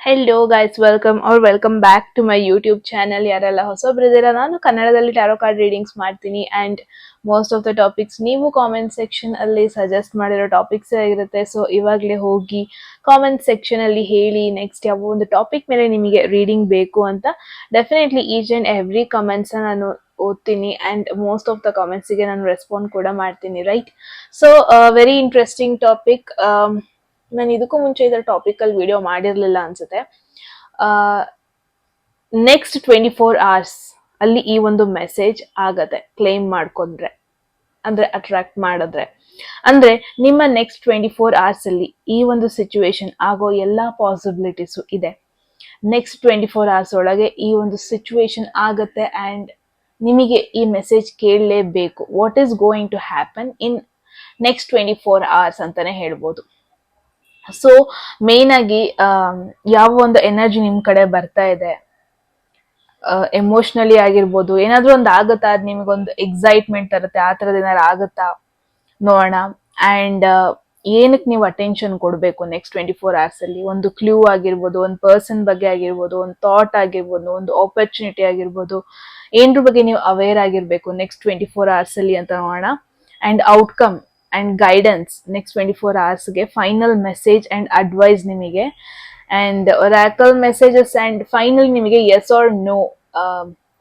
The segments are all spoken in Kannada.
Hello guys, welcome back to my YouTube channel. ಯಾರೆಲ್ಲ ಹೊಸಬ್ರಿದ್ದೀರಾ, ನಾನು ಕನ್ನಡದಲ್ಲಿ ಟ್ಯಾರೋ ಕಾರ್ಡ್ ರೀಡಿಂಗ್ಸ್ ಮಾಡ್ತೀನಿ and most of the topics ನೀವು ಕಾಮೆಂಟ್ ಸೆಕ್ಷನ್ ಅಲ್ಲಿ ಸಜೆಸ್ಟ್ ಮಾಡಿರೋ ಟಾಪಿಕ್ಸ್ ಆಗಿರುತ್ತೆ. ಸೊ ಇವಾಗಲೇ ಹೋಗಿ ಕಾಮೆಂಟ್ ಸೆಕ್ಷನ್ ಅಲ್ಲಿ ಹೇಳಿ ನೆಕ್ಸ್ಟ್ ಯಾವ ಒಂದು ಟಾಪಿಕ್ ಮೇಲೆ ನಿಮಗೆ ರೀಡಿಂಗ್ ಬೇಕು ಅಂತ. Definitely each and every comments ನಾನು ಓದ್ತೀನಿ ಆ್ಯಂಡ್ ಮೋಸ್ಟ್ ಆಫ್ ದ ಕಾಮೆಂಟ್ಸಿಗೆ ನಾನು ರೆಸ್ಪಾಂಡ್ ಕೂಡ ಮಾಡ್ತೀನಿ, right? So very interesting topic. ನಾನು ಇದಕ್ಕೂ ಮುಂಚೆ ಇದರ ಟಾಪಿಕ್ ಅಲ್ಲಿ ವಿಡಿಯೋ ಮಾಡಿರ್ಲಿಲ್ಲ ಅನ್ಸುತ್ತೆ. ನೆಕ್ಸ್ಟ್ 24 hours ಅಲ್ಲಿ ಈ ಒಂದು ಮೆಸೇಜ್ ಆಗತ್ತೆ ಕ್ಲೈಮ್ ಮಾಡ್ಕೊಂಡ್ರೆ, ಅಂದ್ರೆ ಅಟ್ರಾಕ್ಟ್ ಮಾಡಿದ್ರೆ. ಅಂದ್ರೆ ನಿಮ್ಮ ನೆಕ್ಸ್ಟ್ 24 hours ಅಲ್ಲಿ ಈ ಒಂದು ಸಿಚುವೇಶನ್ ಆಗೋ ಎಲ್ಲಾ ಪಾಸಿಬಿಲಿಟೀಸು ಇದೆ. ನೆಕ್ಸ್ಟ್ 24 hours ಒಳಗೆ ಈ ಒಂದು ಸಿಚುವೇಶನ್ ಆಗತ್ತೆ ಅಂಡ್ ನಿಮಗೆ ಈ ಮೆಸೇಜ್ ಕೇಳಲೇಬೇಕು. What is going to happen in next 24 hours ಅಂತಾನೆ ಹೇಳ್ಬೋದು. ಸೊ ಮೇನ್ ಆಗಿ ಯಾವ ಒಂದು ಎನರ್ಜಿ ನಿಮ್ ಕಡೆ ಬರ್ತಾ ಇದೆ, ಎಮೋಷನಲಿ ಆಗಿರ್ಬೋದು, ಏನಾದ್ರೂ ಒಂದು ಆಗುತ್ತಾ, ಅದ್ ನಿಮಗೊಂದು ಎಕ್ಸೈಟ್ಮೆಂಟ್ ತರುತ್ತೆ, ಆ ತರದ್ ಏನಾದ್ರು ಆಗುತ್ತಾ ನೋಡೋಣ. ಅಂಡ್ ಏನಕ್ಕೆ ನೀವು ಅಟೆನ್ಷನ್ ಕೊಡಬೇಕು ನೆಕ್ಸ್ಟ್ 24 hours ಅಲ್ಲಿ? ಒಂದು ಕ್ಲೂ ಆಗಿರ್ಬೋದು, ಒಂದು ಪರ್ಸನ್ ಬಗ್ಗೆ ಆಗಿರ್ಬೋದು, ಒಂದು ಥಾಟ್ ಆಗಿರ್ಬೋದು, ಒಂದು ಆಪರ್ಚುನಿಟಿ ಆಗಿರ್ಬೋದು, ಏನ್ರ ಬಗ್ಗೆ ನೀವು ಅವೇರ್ ಆಗಿರ್ಬೇಕು ನೆಕ್ಸ್ಟ್ 24 hours ಅಲ್ಲಿ ಅಂತ ನೋಡೋಣ. And outcome and guidance next 24 hours final message and advice ನಿಮಗೆ, and oracle messages and final ನಿಮಗೆ ಎಸ್ ಆರ್ ನೋ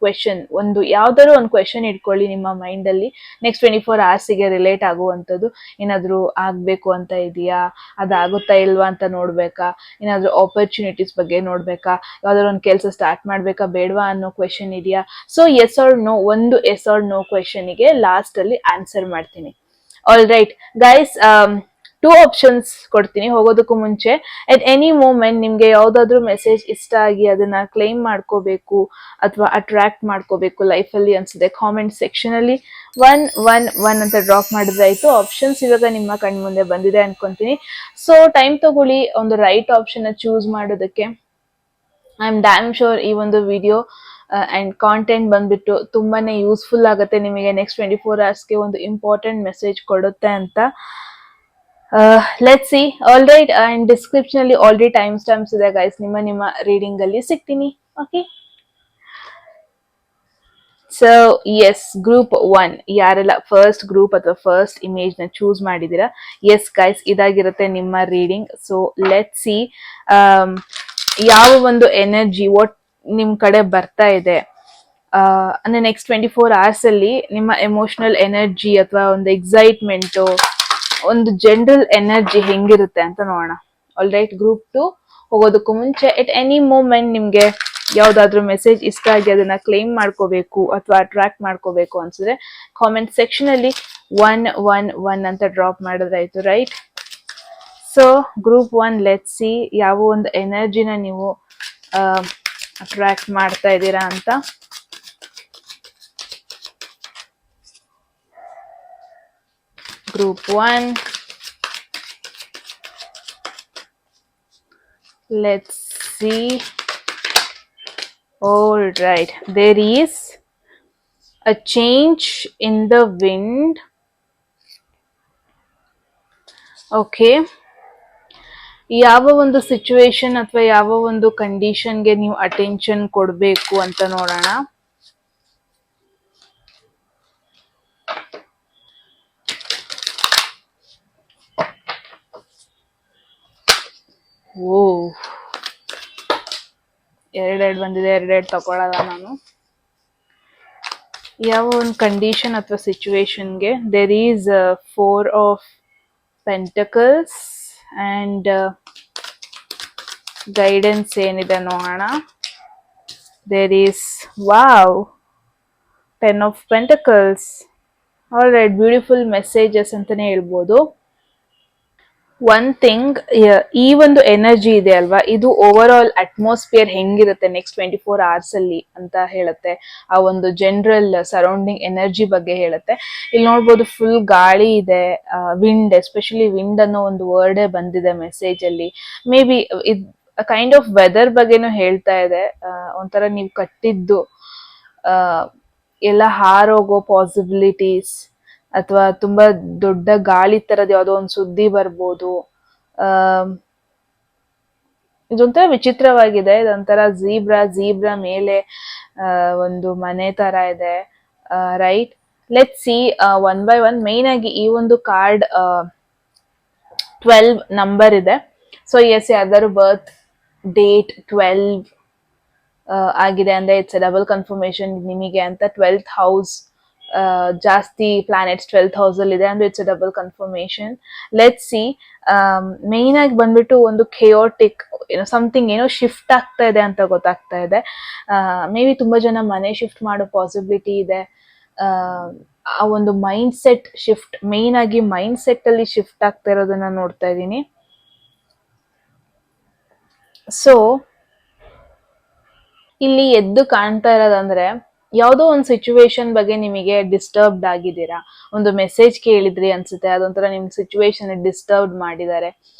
ಕ್ವೆಶನ್. ಒಂದು ಯಾವ್ದಾದ್ರು ಒಂದು ಕ್ವೆಶನ್ ಇಟ್ಕೊಳ್ಳಿ ನಿಮ್ಮ ಮೈಂಡ್ ಅಲ್ಲಿ. ನೆಕ್ಸ್ಟ್ 24 hours ರಿಲೇಟ್ ಆಗುವಂಥದ್ದು ಏನಾದ್ರು ಆಗ್ಬೇಕು ಅಂತ ಇದೆಯಾ, ಅದಾಗುತ್ತಾ ಇಲ್ವಾ ಅಂತ ನೋಡ್ಬೇಕಾ, ಏನಾದ್ರು ಆಪರ್ಚುನಿಟೀಸ್ ಬಗ್ಗೆ ನೋಡ್ಬೇಕಾ, ಯಾವ್ದಾದ್ರು ಒಂದು ಕೆಲಸ ಸ್ಟಾರ್ಟ್ ಮಾಡ್ಬೇಕಾ ಬೇಡವಾ ಅನ್ನೋ ಕ್ವೆಶನ್ ಇದೆಯಾ. ಸೊ ಎಸ್ ಆರ್ ನೋ, ಒಂದು ಎಸ್ ಆರ್ ನೋ ಕ್ವೆಶನ್ಗೆ ಲಾಸ್ಟ್ ಅಲ್ಲಿ ಆನ್ಸರ್ ಮಾಡ್ತೀನಿ. ಆಲ್ ರೈಟ್ ಗೈಸ್, 2 ಆಪ್ಷನ್ಸ್ ಕೊಡ್ತೀನಿ ಹೋಗೋದಕ್ಕೂ ಮುಂಚೆ. ಅಟ್ ಎನಿ ಮೂಮೆಂಟ್ ನಿಮ್ಗೆ ಯಾವ್ದಾದ್ರು ಮೆಸೇಜ್ ಇಷ್ಟ ಆಗಿ ಅದನ್ನ ಕ್ಲೈಮ್ ಮಾಡ್ಕೋಬೇಕು ಅಥವಾ ಅಟ್ರಾಕ್ಟ್ ಮಾಡ್ಕೋಬೇಕು ಲೈಫಲ್ಲಿ ಅನ್ಸುತ್ತೆ, ಕಾಮೆಂಟ್ ಸೆಕ್ಷನ್ ಅಲ್ಲಿ 111 ಅಂತ ಡ್ರಾಪ್ ಮಾಡಿದ್ರೆ ಆಯ್ತು. ಆಪ್ಷನ್ಸ್ ಇವಾಗ ನಿಮ್ಮ ಕಣ್ ಮುಂದೆ ಬಂದಿದೆ ಅನ್ಕೊಂತೀನಿ. ಸೊ ಟೈಮ್ ತಗೊಳ್ಳಿ ಒಂದು ರೈಟ್ ಆಪ್ಷನ್ ಚೂಸ್ ಮಾಡೋದಕ್ಕೆ. ಐ ಆಮ್ ಡ್ಯಾಮ್ ಶೋರ್ ಈ ಒಂದು ವಿಡಿಯೋ ಅಂಡ್ ಕಾಂಟೆಂಟ್ ಬಂದ್ಬಿಟ್ಟು ತುಂಬಾನೇ ಯೂಸ್ಫುಲ್ ಆಗುತ್ತೆ ನಿಮಗೆ, ನೆಕ್ಸ್ಟ್ 24 hours ಒಂದು ಇಂಪಾರ್ಟೆಂಟ್ ಮೆಸೇಜ್ ಕೊಡುತ್ತೆ ಅಂತ. Let's see. All right, and description ಅಲ್ಲಿ ಆಲ್ರೆಡಿ ಟೈಮ್ ಸ್ಟಾಂಪ್ಸ್ ಇದೆ ಗೈಸ್, ನಿಮ್ಮ ರೀಡಿಂಗ್ ಅಲ್ಲಿ ಸಿಗ್ತೀನಿ. ಓಕೆ, ಸೊ ಎಸ್, ಗ್ರೂಪ್ 1 ಯಾರೆಲ್ಲ ಫಸ್ಟ್ ಗ್ರೂಪ್ ಅಥವಾ ಫಸ್ಟ್ ಇಮೇಜ್ ನ ಚೂಸ್ ಮಾಡಿದೀರಾ, ಎಸ್ ಗೈಸ್ ಇದಾಗಿರುತ್ತೆ ನಿಮ್ಮ ರೀಡಿಂಗ್. ಸೊ ಲೆಟ್ಸ್ ಸಿ ಯಾವ ಒಂದು ಎನರ್ಜಿ ವಾಟ್ ನಿಮ್ ಕಡೆ ಬರ್ತಾ ಇದೆ. ಅಂದ್ರೆ ನೆಕ್ಸ್ಟ್ 24 hours ಅಲ್ಲಿ ನಿಮ್ಮ ಎಮೋಷನಲ್ ಎನರ್ಜಿ ಅಥವಾ ಒಂದು ಎಕ್ಸೈಟ್ಮೆಂಟ್, ಒಂದು ಜನರಲ್ ಎನರ್ಜಿ ಹೆಂಗಿರುತ್ತೆ ಅಂತ ನೋಡೋಣ. ಆಲ್ ರೈಟ್, ಗ್ರೂಪ್ 2 ಹೋಗೋದಕ್ಕೂ ಮುಂಚೆ ಎಟ್ ಎನಿ ಮೂಮೆಂಟ್ ನಿಮ್ಗೆ ಯಾವ್ದಾದ್ರು ಮೆಸೇಜ್ ಇಷ್ಟ ಆಗಿ ಅದನ್ನ ಕ್ಲೈಮ್ ಮಾಡ್ಕೋಬೇಕು ಅಥವಾ ಅಟ್ರಾಕ್ಟ್ ಮಾಡ್ಕೋಬೇಕು ಅನ್ಸಿದ್ರೆ ಕಾಮೆಂಟ್ ಸೆಕ್ಷನ್ ಅಲ್ಲಿ 111 ಅಂತ ಡ್ರಾಪ್ ಮಾಡಿದ್ರಾಯ್ತು, right? So group 1, let's see ಯಾವ ಒಂದು ಎನರ್ಜಿನ ನೀವು ಅಟ್ರಾಕ್ಟ್ ಮಾಡ್ತಾ ಇದ್ದೀರಾ ಅಂತ. Group 1, let's see. All right, there is a change in the wind. Okay, ಯಾವ ಒಂದು ಸಿಚುವೇಶನ್ ಅಥವಾ ಯಾವ ಒಂದು ಕಂಡೀಷನ್ಗೆ ನೀವು ಅಟೆನ್ಷನ್ ಕೊಡಬೇಕು ಅಂತ ನೋಡೋಣ. ಓ, ಎರಡೆರಡು ಬಂದಿದೆ, ಎರಡೆರಡು ತಗೊಳ್ಳಲ್ಲ ನಾನು. ಯಾವ ಒಂದು ಕಂಡೀಷನ್ ಅಥವಾ ಸಿಚುವೇಶನ್ಗೆ there is 4 of Pentacles and guidance ಏನಿದೆ ನೋಡೋಣ. There is wow 10 of Pentacles. All right, beautiful messages ಅಂತಾನೆ ಹೇಳ್ಬೋದು. ಒನ್ ಥಿಂಗ್, ಈ ಒಂದು ಎನರ್ಜಿ ಇದೆ ಅಲ್ವಾ, ಇದು ಓವರ್ ಆಲ್ ಅಟ್ಮಾಸ್ಫಿಯರ್ ಹೆಂಗಿರುತ್ತೆ ನೆಕ್ಸ್ಟ್ 24 hours ಅಲ್ಲಿ ಅಂತ ಹೇಳುತ್ತೆ. ಆ ಒಂದು ಜನರಲ್ ಸರೌಂಡಿಂಗ್ ಎನರ್ಜಿ ಬಗ್ಗೆ ಹೇಳುತ್ತೆ. ಇಲ್ಲಿ ನೋಡ್ಬೋದು ಫುಲ್ ಗಾಳಿ ಇದೆ, ವಿಂಡ್, ಎಸ್ಪೆಷಲಿ ವಿಂಡ್ ಅನ್ನೋ ಒಂದು ವರ್ಡೇ ಬಂದಿದೆ ಮೆಸೇಜ್ ಅಲ್ಲಿ. Maybe kind of weather ಬಗ್ಗೆನೂ ಹೇಳ್ತಾ ಇದೆ. ಒಂಥರ ನೀವು ಕಟ್ಟಿದ್ದು ಎಲ್ಲ ಹಾರೋಗೋ ಪಾಸಿಬಿಲಿಟೀಸ್ ಅಥವಾ ತುಂಬಾ ದೊಡ್ಡ ಗಾಳಿ ತರದ್ ಯಾವ್ದೋ ಒಂದು ಸುದ್ದಿ ಬರ್ಬೋದು. ಇದೊಂಥರ ವಿಚಿತ್ರವಾಗಿದೆ. ಇದೊಂಥರ ಝೀಬ್ರಾ ಮೇಲೆ ಒಂದು ಮನೆ ತರ ಇದೆ. Right, let see one by one. Main ಆಗಿ ಈ ಒಂದು ಕಾರ್ಡ್ 12 ನಂಬರ್ ಇದೆ. ಸೊ ಎಸ್, ಯಾರ್ದಾರು ಬರ್ತ್ ಡೇಟ್ 12 ಆಗಿದೆ ಅಂದ್ರೆ ಇಟ್ಸ್ ಡಬಲ್ ಕನ್ಫರ್ಮೇಶನ್ ನಿಮಗೆ ಅಂತ. 12th ಹೌಸ್, ಜಾಸ್ತಿ ಪ್ಲಾನೆಟ್ಸ್ 12th ಹೌಸ್ ಅಲ್ಲಿ ಇದೆ ಅಂದ್ರೆ it's double confirmation. Let see. Main ಆಗಿ ಬಂದ್ಬಿಟ್ಟು ಒಂದು ಖಿಯೋಟಿಕ್, ಏನೋ ಸಮಥಿಂಗ್, ಏನೋ ಶಿಫ್ಟ್ ಆಗ್ತಾ ಇದೆ ಅಂತ ಗೊತ್ತಾಗ್ತಾ ಇದೆ. ಮೇ ಬಿ ತುಂಬಾ ಜನ ಮನೆ ಶಿಫ್ಟ್ ಮಾಡೋ ಪಾಸಿಬಿಲಿಟಿ ಇದೆ. ಆ ಒಂದು ಮೈಂಡ್ ಸೆಟ್ ಶಿಫ್ಟ್, ಮೇನ್ ಆಗಿ ಮೈಂಡ್ ಸೆಟ್ ಅಲ್ಲಿ ಶಿಫ್ಟ್ ಆಗ್ತಾ ಇರೋದನ್ನ ನೋಡ್ತಾ ಇದ್ದೀನಿ. ಸೊ ಇಲ್ಲಿ ಎದ್ದು ಕಾಣ್ತಾ ಇರೋದಂದ್ರೆ, ಯಾವುದೋ ಒಂದು ಸಿಚುವೇಶನ್ ಬಗ್ಗೆ ನಿಮಗೆ ಡಿಸ್ಟರ್ಬ್ಡ್ ಆಗಿದ್ದೀರಾ. ಒಂದು ಮೆಸೇಜ್ ಕೇಳಿದ್ರಿ ಅನ್ಸುತ್ತೆ, ಅದೊಂಥರ ನಿಮ್ ಸಿಚುವೇಶನ್ ಡಿಸ್ಟರ್ಬ್ ಮಾಡಿದ್ದಾರೆ.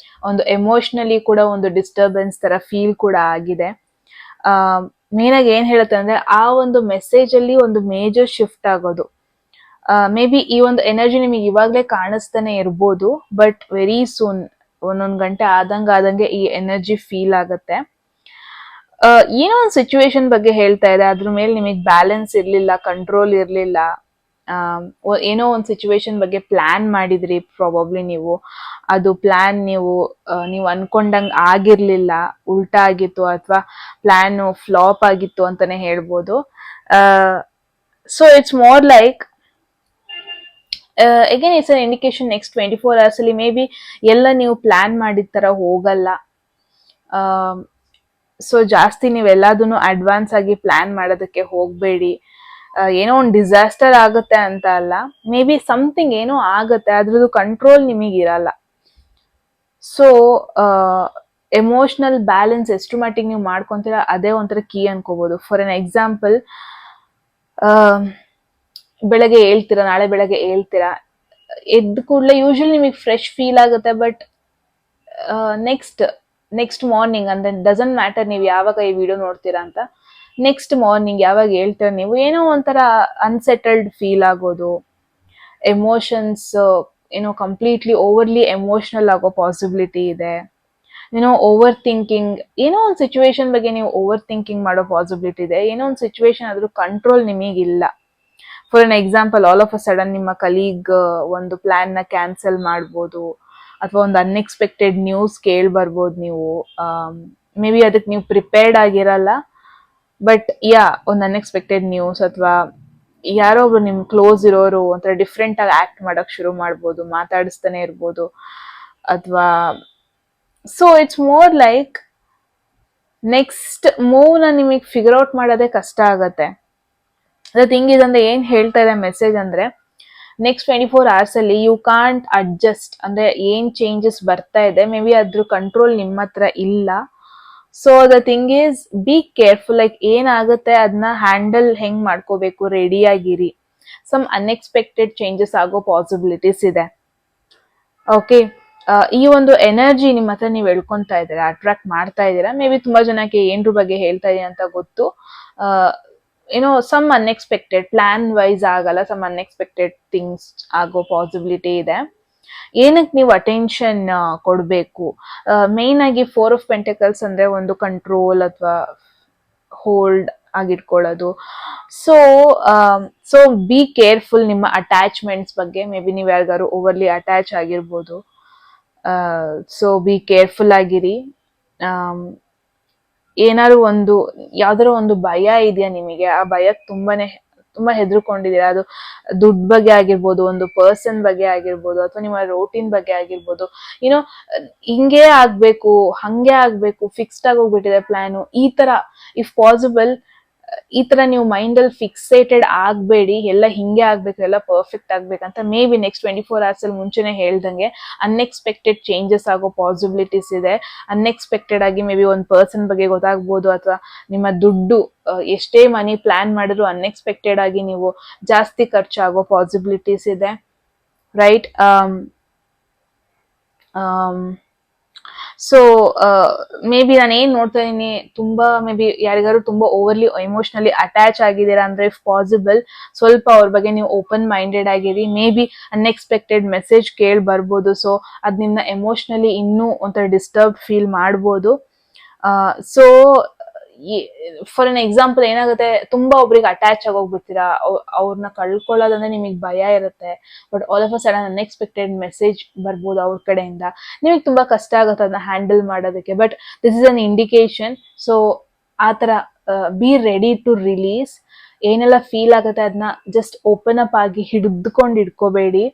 ಒಂದು ಎಮೋಷನಲಿ ಕೂಡ ಒಂದು ಡಿಸ್ಟರ್ಬೆನ್ಸ್ ತರ ಫೀಲ್ ಕೂಡ ಆಗಿದೆ. ಮೇನ್ ಆಗಿ ಏನ್ ಹೇಳುತ್ತೆ ಅಂದ್ರೆ, ಆ ಒಂದು ಮೆಸೇಜ್ ಅಲ್ಲಿ ಒಂದು ಮೇಜರ್ ಶಿಫ್ಟ್ ಆಗೋದು. ಮೇ ಬಿ ಈ ಒಂದು ಎನರ್ಜಿ ನಿಮಗೆ ಇವಾಗ್ಲೇ ಕಾಣಿಸ್ತಾನೆ ಇರ್ಬೋದು, ಬಟ್ ವೆರಿ ಸೂನ್, ಒಂದೊಂದ್ ಗಂಟೆ ಆದಂಗೆ ಈ ಎನರ್ಜಿ ಫೀಲ್ ಆಗುತ್ತೆ. ಏನೋ ಒಂದು ಸಿಚುವೇಶನ್ ಬಗ್ಗೆ ಹೇಳ್ತಾ ಇದೆ, ಅದ್ರ ಮೇಲೆ ನಿಮಗೆ ಬ್ಯಾಲೆನ್ಸ್ ಇರ್ಲಿಲ್ಲ, ಕಂಟ್ರೋಲ್ ಇರ್ಲಿಲ್ಲ. ಏನೋ ಒಂದು ಸಿಚುವೇಶನ್ ಬಗ್ಗೆ ಪ್ಲಾನ್ ಮಾಡಿದ್ರಿ ಪ್ರಾಬಬ್ಲಿ ನೀವು. ಅದು ಪ್ಲಾನ್ ನೀವು ಅನ್ಕೊಂಡಂಗ್ ಆಗಿರ್ಲಿಲ್ಲ, ಉಲ್ಟಾ ಆಗಿತ್ತು, ಅಥವಾ ಪ್ಲಾನ್ ಫ್ಲಾಪ್ ಆಗಿತ್ತು ಅಂತಾನೆ ಹೇಳ್ಬೋದು. So it's more like, again it's an indication next 24 hours ಅಲ್ಲಿ ಮೇ ಬಿ ಎಲ್ಲ ನೀವು ಪ್ಲಾನ್ ಮಾಡಿದ ತರ ಹೋಗಲ್ಲ. ಸೊ ಜಾಸ್ತಿ ನೀವೆಲ್ಲದನ್ನು ಅಡ್ವಾನ್ಸ್ ಆಗಿ ಪ್ಲಾನ್ ಮಾಡೋದಕ್ಕೆ ಹೋಗ್ಬೇಡಿ. ಏನೋ ಒಂದು ಡಿಸಾಸ್ಟರ್ ಆಗುತ್ತೆ ಅಂತ ಅಲ್ಲ, ಮೇ ಬಿ ಸಮಥಿಂಗ್ ಏನೋ ಆಗುತ್ತೆ, ಅದ್ರದ್ದು ಕಂಟ್ರೋಲ್ ನಿಮಗಿರಲ್ಲ. ಸೊ ಎಮೋಷನಲ್ ಬ್ಯಾಲೆನ್ಸ್ ಎಷ್ಟು ಮಟ್ಟಿಗೆ ನೀವು ಮಾಡ್ಕೊಂತೀರಾ ಅದೇ ಒಂಥರ ಕೀ ಅನ್ಕೋಬಹುದು. ಫಾರ್ ಎನ್ ಎಕ್ಸಾಂಪಲ್, ಬೆಳಗ್ಗೆ ಹೇಳ್ತೀರಾ, ನಾಳೆ ಬೆಳಗ್ಗೆ ಹೇಳ್ತೀರಾ, ಎದ್ದ ಕೂಡಲೇ ಯೂಶಲಿ ನಿಮಗೆ ಫ್ರೆಶ್ ಫೀಲ್ ಆಗುತ್ತೆ. ಬಟ್ ನೆಕ್ಸ್ಟ್ ಮಾರ್ನಿಂಗ್ ಅಂದ್ರೆ ಡಸಂಟ್ ಮ್ಯಾಟರ್ ನೀವು ಯಾವಾಗ ಈ ವಿಡಿಯೋ ನೋಡ್ತೀರಾ ಅಂತ, ನೆಕ್ಸ್ಟ್ ಮಾರ್ನಿಂಗ್ ಯಾವಾಗ ಹೇಳ್ತೀರಾ ನೀವು, ಏನೋ ಒಂಥರ ಅನ್ಸೆಟಲ್ಡ್ ಫೀಲ್ ಆಗೋದು, ಎಮೋಷನ್ಸ್ ಏನೋ ಕಂಪ್ಲೀಟ್ಲಿ ಓವರ್ಲಿ ಎಮೋಷನಲ್ ಆಗೋ ಪಾಸಿಬಿಲಿಟಿ ಇದೆ. ಏನೋ ಓವರ್ ಥಿಂಕಿಂಗ್, ಏನೋ ಒಂದು ಸಿಚುವೇಶನ್ ಬಗ್ಗೆ ನೀವು ಓವರ್ ಥಿಂಕಿಂಗ್ ಮಾಡೋ ಪಾಸಿಬಿಲಿಟಿ ಇದೆ. ಏನೋ ಒಂದು ಸಿಚುವೇಶನ್ ಆದ್ರೂ ಕಂಟ್ರೋಲ್ ನಿಮಗಿಲ್ಲ. For an example, all of a sudden ನಿಮ್ಮ ಕಲೀಗ್ ಒಂದು ಪ್ಲಾನ್ ನ ಕ್ಯಾನ್ಸಲ್ ಮಾಡ್ಬೋದು, ಅಥವಾ ಒಂದು ಅನ್ಎಕ್ಸ್ಪೆಕ್ಟೆಡ್ ನ್ಯೂಸ್ ಬರ್ಬೋದು ನೀವು. ಮೇ ಬಿ ಅದಕ್ಕೆ ನೀವು ಪ್ರಿಪೇರ್ಡ್ ಆಗಿರಲ್ಲ, ಬಟ್ ಒಂದು ಅನ್ಎಕ್ಸ್ಪೆಕ್ಟೆಡ್ ನ್ಯೂಸ್, ಅಥವಾ ಯಾರೋ ಒಬ್ರು ನಿಮ್ ಕ್ಲೋಸ್ ಇರೋರು ಒಂಥರ ಡಿಫ್ರೆಂಟ್ ಆಗಿ ಆಕ್ಟ್ ಮಾಡಕ್ ಶುರು ಮಾಡ್ಬೋದು, ಮಾತಾಡಿಸ್ತಾನೆ ಇರ್ಬೋದು, ಅಥವಾ so it's more like next move ನ ನಿಮಗೆ ಫಿಗರ್ ಔಟ್ ಮಾಡೋದೇ ಕಷ್ಟ ಆಗತ್ತೆ. ದ ಥಿಂಗ್ ಇಸ್ ಅಂದ್ರೆ, ಏನ್ ಹೇಳ್ತಾ ಇದೆ ಮೆಸೇಜ್ ಅಂದ್ರೆ, ನೆಕ್ಸ್ಟ್ 24 hours ಅಲ್ಲಿ ಯು ಕಾಂಟ್ ಅಡ್ಜಸ್ಟ್, ಅಂದ್ರೆ ಏನ್ ಚೇಂಜಸ್ ಬರ್ತಾ ಇದೆ ಮೇ ಬಿ ಅದ್ರ ಕಂಟ್ರೋಲ್ ನಿಮ್ಮ ಹತ್ರ ಇಲ್ಲ. So the thing is be careful, like ಏನಾಗುತ್ತೆ ಅದನ್ನ ಹ್ಯಾಂಡಲ್ ಹೆಂಗ್ ಮಾಡ್ಕೋಬೇಕು, ರೆಡಿ ಆಗಿರಿ. ಸಮ್ ಅನ್ಎಕ್ಸ್ಪೆಕ್ಟೆಡ್ ಚೇಂಜಸ್ ಆಗೋ ಪಾಸಿಬಿಲಿಟೀಸ್ ಇದೆ. ಓಕೆ, ಈ ಒಂದು ಎನರ್ಜಿ ನಿಮ್ಮ ಹತ್ರ ನೀವು ಎಳ್ಕೊಂತಾ ಇದ್ದೀರಾ, ಅಟ್ರಾಕ್ಟ್ ಮಾಡ್ತಾ ಇದ್ದೀರಾ. ಮೇ ಬಿ ತುಂಬಾ ಜನಕ್ಕೆ ಏನ್ರ ಬಗ್ಗೆ ಹೇಳ್ತಾ ಇದೀನಿ ಅಂತ ಗೊತ್ತು. ಏನೋ ಸಮ್ ಅನ್ಎಕ್ಸ್ಪೆಕ್ಟೆಡ್, ಪ್ಲಾನ್ ವೈಸ್ ಆಗಲ್ಲ, ಸಮ್ ಅನ್ಎಕ್ಸ್ಪೆಕ್ಟೆಡ್ ಥಿಂಗ್ಸ್ ಆಗೋ ಪಾಸಿಬಿಲಿಟಿ ಇದೆ. ಏನಕ್ಕೆ ನೀವು ಅಟೆನ್ಷನ್ ಕೊಡಬೇಕು? ಮೇನ್ ಆಗಿ 4 of Pentacles ಅಂದ್ರೆ ಒಂದು ಕಂಟ್ರೋಲ್ ಅಥವಾ ಹೋಲ್ಡ್ ಆಗಿಟ್ಕೊಳ್ಳೋದು. ಸೊ ಬಿ ಕೇರ್ಫುಲ್ ನಿಮ್ಮ ಅಟ್ಯಾಚ್ಮೆಂಟ್ಸ್ ಬಗ್ಗೆ. ಮೇ ಬಿ ನೀವು ಯಾರಿಗಾರು ಓವರ್ಲಿ ಅಟ್ಯಾಚ್ ಆಗಿರ್ಬೋದು. ಸೊ ಬಿ ಕೇರ್ಫುಲ್ ಆಗಿರಿ. ಏನಾದ್ರು ಯಾವ್ದಾರು ಒಂದು ಭಯ ಇದೆಯಾ ನಿಮಗೆ, ಆ ಭಯಕ್ಕೆ ತುಂಬಾ ಹೆದರ್ಕೊಂಡಿದ್ದೀರಾ. ಅದು ದುಡ್ಡು ಬಗ್ಗೆ ಆಗಿರ್ಬೋದು, ಒಂದು ಪರ್ಸನ್ ಬಗ್ಗೆ ಆಗಿರ್ಬೋದು, ಅಥವಾ ನಿಮ್ಮ ರೋಟೀನ್ ಬಗ್ಗೆ ಆಗಿರ್ಬೋದು. ಏನೋ ಹಿಂಗೆ ಆಗ್ಬೇಕು, ಹಂಗೆ ಆಗ್ಬೇಕು, ಫಿಕ್ಸ್ಡ್ ಆಗಿ ಹೋಗ್ಬಿಟ್ಟಿದೆ ಪ್ಲಾನು, ಈ ತರ. ಇಫ್ ಪಾಸಿಬಲ್ ಈ ತರ ನೀವು ಮೈಂಡ್ ಅಲ್ಲಿ ಫಿಕ್ಸೇಟೆಡ್ ಆಗ್ಬೇಡಿ, ಎಲ್ಲ ಹಿಂಗೆ ಆಗ್ಬೇಕು, ಎಲ್ಲ ಪರ್ಫೆಕ್ಟ್ ಆಗ್ಬೇಕಂತ. ಮೇ ಬಿ ನೆಕ್ಸ್ಟ್ 24 hours ಅಲ್ಲಿ ಮುಂಚೆನೆ ಹೇಳ್ದಂಗೆ ಅನ್ಎಕ್ಸ್ಪೆಕ್ಟೆಡ್ ಚೇಂಜಸ್ ಆಗೋ ಪಾಸಿಬಿಲಿಟೀಸ್ ಇದೆ. ಅನ್ಎಕ್ಸ್ಪೆಕ್ಟೆಡ್ ಆಗಿ ಮೇ ಬಿ ಒಂದು ಪರ್ಸನ್ ಬಗ್ಗೆ ಗೊತ್ತಾಗ್ಬೋದು, ಅಥವಾ ನಿಮ್ಮ ದುಡ್ಡು, ಎಷ್ಟೇ ಮನಿ ಪ್ಲಾನ್ ಮಾಡಿದ್ರು ಅನ್ಎಕ್ಸ್ಪೆಕ್ಟೆಡ್ ಆಗಿ ನೀವು ಜಾಸ್ತಿ ಖರ್ಚಾಗೋ ಪಾಸಿಬಿಲಿಟೀಸ್ ಇದೆ. ರೈಟ್. ಸೊ ಮೇ ಬಿ ನಾನು ಏನ್ ನೋಡ್ತಾ ಇದೀನಿ, ತುಂಬಾ ಮೇ ಬಿ ಯಾರಿಗಾರು ತುಂಬಾ ಓವರ್ಲಿ ಎಮೋಷನಲಿ ಅಟ್ಯಾಚ್ ಆಗಿದ್ದೀರಾ ಅಂದ್ರೆ, ಇಫ್ ಪಾಸಿಬಲ್ ಸ್ವಲ್ಪ ಅವ್ರ ಬಗ್ಗೆ ನೀವು ಓಪನ್ ಮೈಂಡೆಡ್ ಆಗಿರಿ. ಮೇ ಬಿ ಅನ್ಎಕ್ಸ್ಪೆಕ್ಟೆಡ್ ಮೆಸೇಜ್ ಬರ್ಬೋದು. ಸೊ ಅದ್ ನಿಮ್ನ ಎಮೋಷನಲಿ ಇನ್ನೂ ಒಂಥರ ಡಿಸ್ಟರ್ಬ್ ಫೀಲ್ ಮಾಡ್ಬೋದು. ಸೊ ಫಾರ್ ಎನ್ ಎಕ್ಸಾಂಪಲ್ ಏನಾಗುತ್ತೆ, ತುಂಬಾ ಒಬ್ರಿಗೆ ಅಟ್ಯಾಚ್ ಆಗೋಗ್ಬಿಡ್ತೀರಾ, ಅವ್ರನ್ನ ಕಳ್ಕೊಳ್ಳೋದಂದ್ರೆ ನಿಮಗೆ ಭಯ ಇರುತ್ತೆ. But all of a sudden unexpected message ಬರ್ಬೋದು ಅವ್ರ ಕಡೆಯಿಂದ, ನಿಮಗೆ ತುಂಬಾ ಕಷ್ಟ ಆಗುತ್ತೆ ಅದನ್ನ ಹ್ಯಾಂಡಲ್ ಮಾಡೋದಕ್ಕೆ. But this is an indication. So ಆ ಥರ ಬಿ ರೆಡಿ ಟು ರಿಲೀಸ್. ಏನೆಲ್ಲ ಫೀಲ್ ಆಗುತ್ತೆ ಅದನ್ನ ಜಸ್ಟ್ ಓಪನ್ ಅಪ್ ಆಗಿ ಹಿಡಿದುಕೊಂಡು ಇಟ್ಕೋಬೇಡಿ.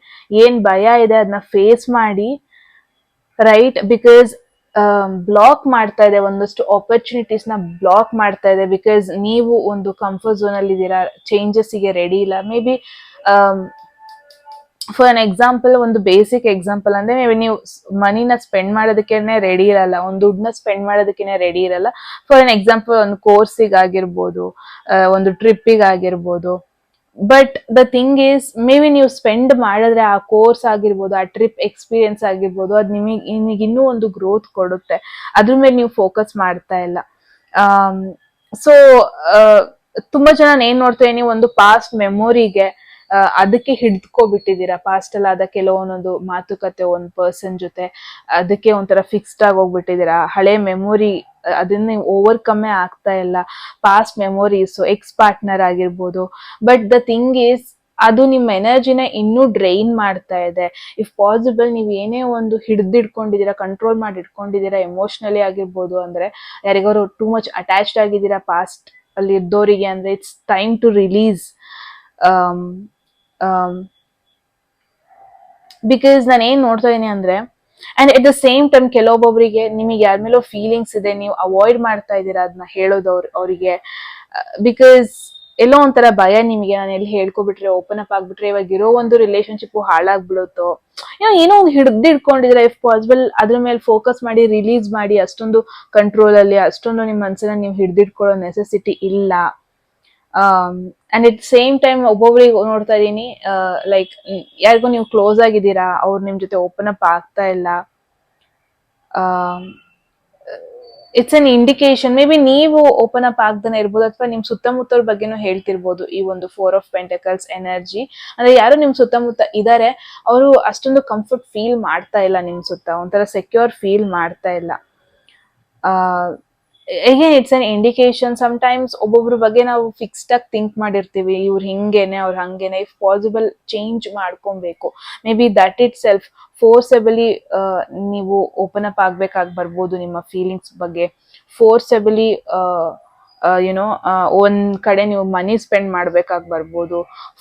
ಏನ್ ಭಯ ಇದೆ ಅದನ್ನ ಫೇಸ್ ಮಾಡಿ, ರೈಟ್? ಬಿಕಾಸ್ ಬ್ಲಾಕ್ ಮಾಡ್ತಾ ಇದೆ, ಒಂದಷ್ಟು ಆಪರ್ಚುನಿಟೀಸ್ ನ ಬ್ಲಾಕ್ ಮಾಡ್ತಾ ಇದೆ. ಬಿಕಾಸ್ ನೀವು ಒಂದು ಕಂಫರ್ಟ್ ಝೋನ್ ಅಲ್ಲಿ ಇದ್ದೀರಾ, ಚೇಂಜಸ್ ಗೆ ರೆಡಿ ಇಲ್ಲ. May be for an example, ಒಂದು ಬೇಸಿಕ್ ಎಕ್ಸಾಂಪಲ್ ಅಂದ್ರೆ ನೀವು ಮನಿನ ಸ್ಪೆಂಡ್ ಮಾಡೋದಕ್ಕೇನೆ ರೆಡಿ ಇರಲ್ಲ, ಒಂದು ದುಡ್ಡನ್ನ ಸ್ಪೆಂಡ್ ಮಾಡೋದಕ್ಕೇನೆ ರೆಡಿ ಇರಲ್ಲ. ಫಾರ್ ಅನ್ ಎಕ್ಸಾಂಪಲ್, ಒಂದು ಕೋರ್ಸಿಗೆ ಆಗಿರ್ಬೋದು, ಒಂದು ಟ್ರಿಪ್ಪಿಗೆ ಆಗಿರ್ಬೋದು. But the thing is, may be ನೀವು ಸ್ಪೆಂಡ್ ಮಾಡಿದ್ರೆ ಆ ಕೋರ್ಸ್ ಆಗಿರ್ಬೋದು, ಆ ಟ್ರಿಪ್ ಎಕ್ಸ್ಪೀರಿಯನ್ಸ್ ಆಗಿರ್ಬೋದು, ಅದು ನಿಮಗೆ ಇನ್ನೂ ಒಂದು ಗ್ರೋತ್ ಕೊಡುತ್ತೆ. ಅದ್ರ ಮೇಲೆ ನೀವು ಫೋಕಸ್ ಮಾಡ್ತಾ ಇಲ್ಲ. ಸೊ ತುಂಬಾ ಜನ ಏನ್ ನೋಡ್ತೇವೆ, ನೀವು ಒಂದು ಪಾಸ್ಟ್ ಮೆಮೊರಿಗೆ ಅದಕ್ಕೆ ಹಿಡ್ಕೋಬಿಟ್ಟಿದ್ದೀರಾ. ಪಾಸ್ಟ್ ಅಲ್ಲಿ ಆದ ಕೆಲವೊಂದೊಂದು ಮಾತುಕತೆ ಒಂದು ಪರ್ಸನ್ ಜೊತೆ, ಅದಕ್ಕೆ ಒಂಥರ ಫಿಕ್ಸ್ಡ್ ಆಗಿ ಹೋಗ್ಬಿಟ್ಟಿದ್ದೀರಾ. ಹಳೆ ಮೆಮೊರಿ ಅದನ್ನ ನೀವು ಓವರ್ಕಮ್ಮೇ ಆಗ್ತಾ ಇಲ್ಲ. ಪಾಸ್ಟ್ ಮೆಮೊರೀಸ್, ಎಕ್ಸ್ ಪಾರ್ಟ್ನರ್ ಆಗಿರ್ಬೋದು. ಬಟ್ ದ ಥಿಂಗ್ ಈಸ್, ಅದು ನಿಮ್ಮ ಎನರ್ಜಿನ ಇನ್ನೂ ಡ್ರೈನ್ ಮಾಡ್ತಾ ಇದೆ. ಇಫ್ ಪಾಸಿಬಲ್, ನೀವು ಏನೇ ಒಂದು ಹಿಡ್ದಿಡ್ಕೊಂಡಿದ್ದೀರಾ, ಕಂಟ್ರೋಲ್ ಮಾಡಿ ಇಟ್ಕೊಂಡಿದ್ದೀರಾ ಎಮೋಷನಲಿ ಆಗಿರ್ಬೋದು, ಅಂದ್ರೆ ಯಾರಿಗಾರು ಟೂ ಮಚ್ ಅಟ್ಯಾಚ್ಡ್ ಆಗಿದ್ದೀರಾ ಪಾಸ್ಟ್ ಅಲ್ಲಿ ಇದ್ದವರಿಗೆ, ಅಂದ್ರೆ it's time to release. Because ನಾನು ಏನ್ ನೋಡ್ತಾ ಇದೀನಿ ಅಂದ್ರೆ, and at the same time ಕೆಲವೊಬ್ಬೊಬ್ಬರಿಗೆ ನಿಮಗೆ ಯಾರ ಮೇಲೋ ಫೀಲಿಂಗ್ಸ್ ಇದೆ, ನೀವು ಅವಾಯ್ಡ್ ಮಾಡ್ತಾ ಇದ್ದೀರಾ ಅದನ್ನ ಹೇಳೋದು ಅವರಿಗೆ. ಬಿಕಾಸ್ ಎಲ್ಲೋ ಒಂಥರ ಭಯ ನಿಮಗೆ, ನಾನು ಎಲ್ಲಿ ಹೇಳ್ಕೊಬಿಟ್ರೆ, ಓಪನ್ ಅಪ್ ಆಗ್ಬಿಟ್ರೆ, ಇವಾಗ ಇರೋ ಒಂದು ರಿಲೇಶನ್ಶಿಪ್ ಹಾಳಾಗ್ಬಿಡುತ್ತೋ, ಏನೋ ಒಂದು ಹಿಡ್ದಿಡ್ಕೊಂಡಿದ್ರೆ, ಇಫ್ ಪಾಸಿಬಲ್ ಅದ್ರ ಮೇಲೆ ಫೋಕಸ್ ಮಾಡಿ ರಿಲೀಸ್ ಮಾಡಿ. ಅಷ್ಟೊಂದು ಕಂಟ್ರೋಲ್ ಅಲ್ಲಿ, ಅಷ್ಟೊಂದು ನಿಮ್ಮ ಮನಸ್ಸನ್ನ ನೀವು ಹಿಡ್ದಿಡ್ಕೊಳ್ಳೋ ನೆಸೆಸಿಟಿ ಇಲ್ಲ. ಅಂಡ್ ಇಟ್ ಸೇಮ್ ಟೈಮ್ ಒಬ್ಬೊಬ್ರಿಗೆ ನೋಡ್ತಾ ಇದೀನಿ, ಲೈಕ್ ಯಾರಿಗೂ ನೀವು ಕ್ಲೋಸ್ ಆಗಿದ್ದೀರಾ, ಅವ್ರು ನಿಮ್ ಜೊತೆ ಓಪನ್ ಅಪ್ ಆಗ್ತಾ ಇಲ್ಲ. It's an indication. Maybe ನೀವು ಓಪನ್ ಅಪ್ ಆಗ್ತಾನೆ ಇರ್ಬೋದು, ಅಥವಾ ನಿಮ್ ಸುತ್ತಮುತ್ತವ್ರ ಬಗ್ಗೆನೂ ಹೇಳ್ತಿರ್ಬೋದು. ಈ ಒಂದು 4 ಆಫ್ ಪೆಂಟಕಲ್ಸ್ ಎನರ್ಜಿ ಅಂದ್ರೆ, ಯಾರು ನಿಮ್ ಸುತ್ತಮುತ್ತ ಇದಾರೆ, ಅವರು ಅಷ್ಟೊಂದು ಕಂಫರ್ಟ್ ಫೀಲ್ ಮಾಡ್ತಾ ಇಲ್ಲ ನಿಮ್ ಸುತ್ತ, ಒಂಥರ ಸೆಕ್ಯೂರ್ ಫೀಲ್ ಮಾಡ್ತಾ ಇಲ್ಲ. Again it's an indication. Sometimes ಒಬ್ಬೊಬ್ರ ಬಗ್ಗೆ ನಾವು ಫಿಕ್ಸ್ಡ್ ಆಗಿ ಥಿಂಕ್ ಮಾಡಿರ್ತೀವಿ, ಇವ್ರು ಹಿಂಗೇನೆ, ಅವ್ರು ಹಂಗೇನೆ. ಇಫ್ ಪಾಸಿಬಲ್ ಚೇಂಜ್ ಮಾಡ್ಕೊಬೇಕು. Maybe that itself forcibly ನೀವು ಓಪನ್ ಅಪ್ ಆಗ್ಬೇಕಾಗಿ ಬರ್ಬೋದು ನಿಮ್ಮ ಫೀಲಿಂಗ್ಸ್ ಬಗ್ಗೆ. ಫೋರ್ಸೆಬಲಿ ಯುನೋ ಒಂದ್ ಕಡೆ ನೀವು ಮನಿ ಸ್ಪೆಂಡ್ ಮಾಡ್ಬೇಕಾಗಿ ಬರ್ಬೋದು.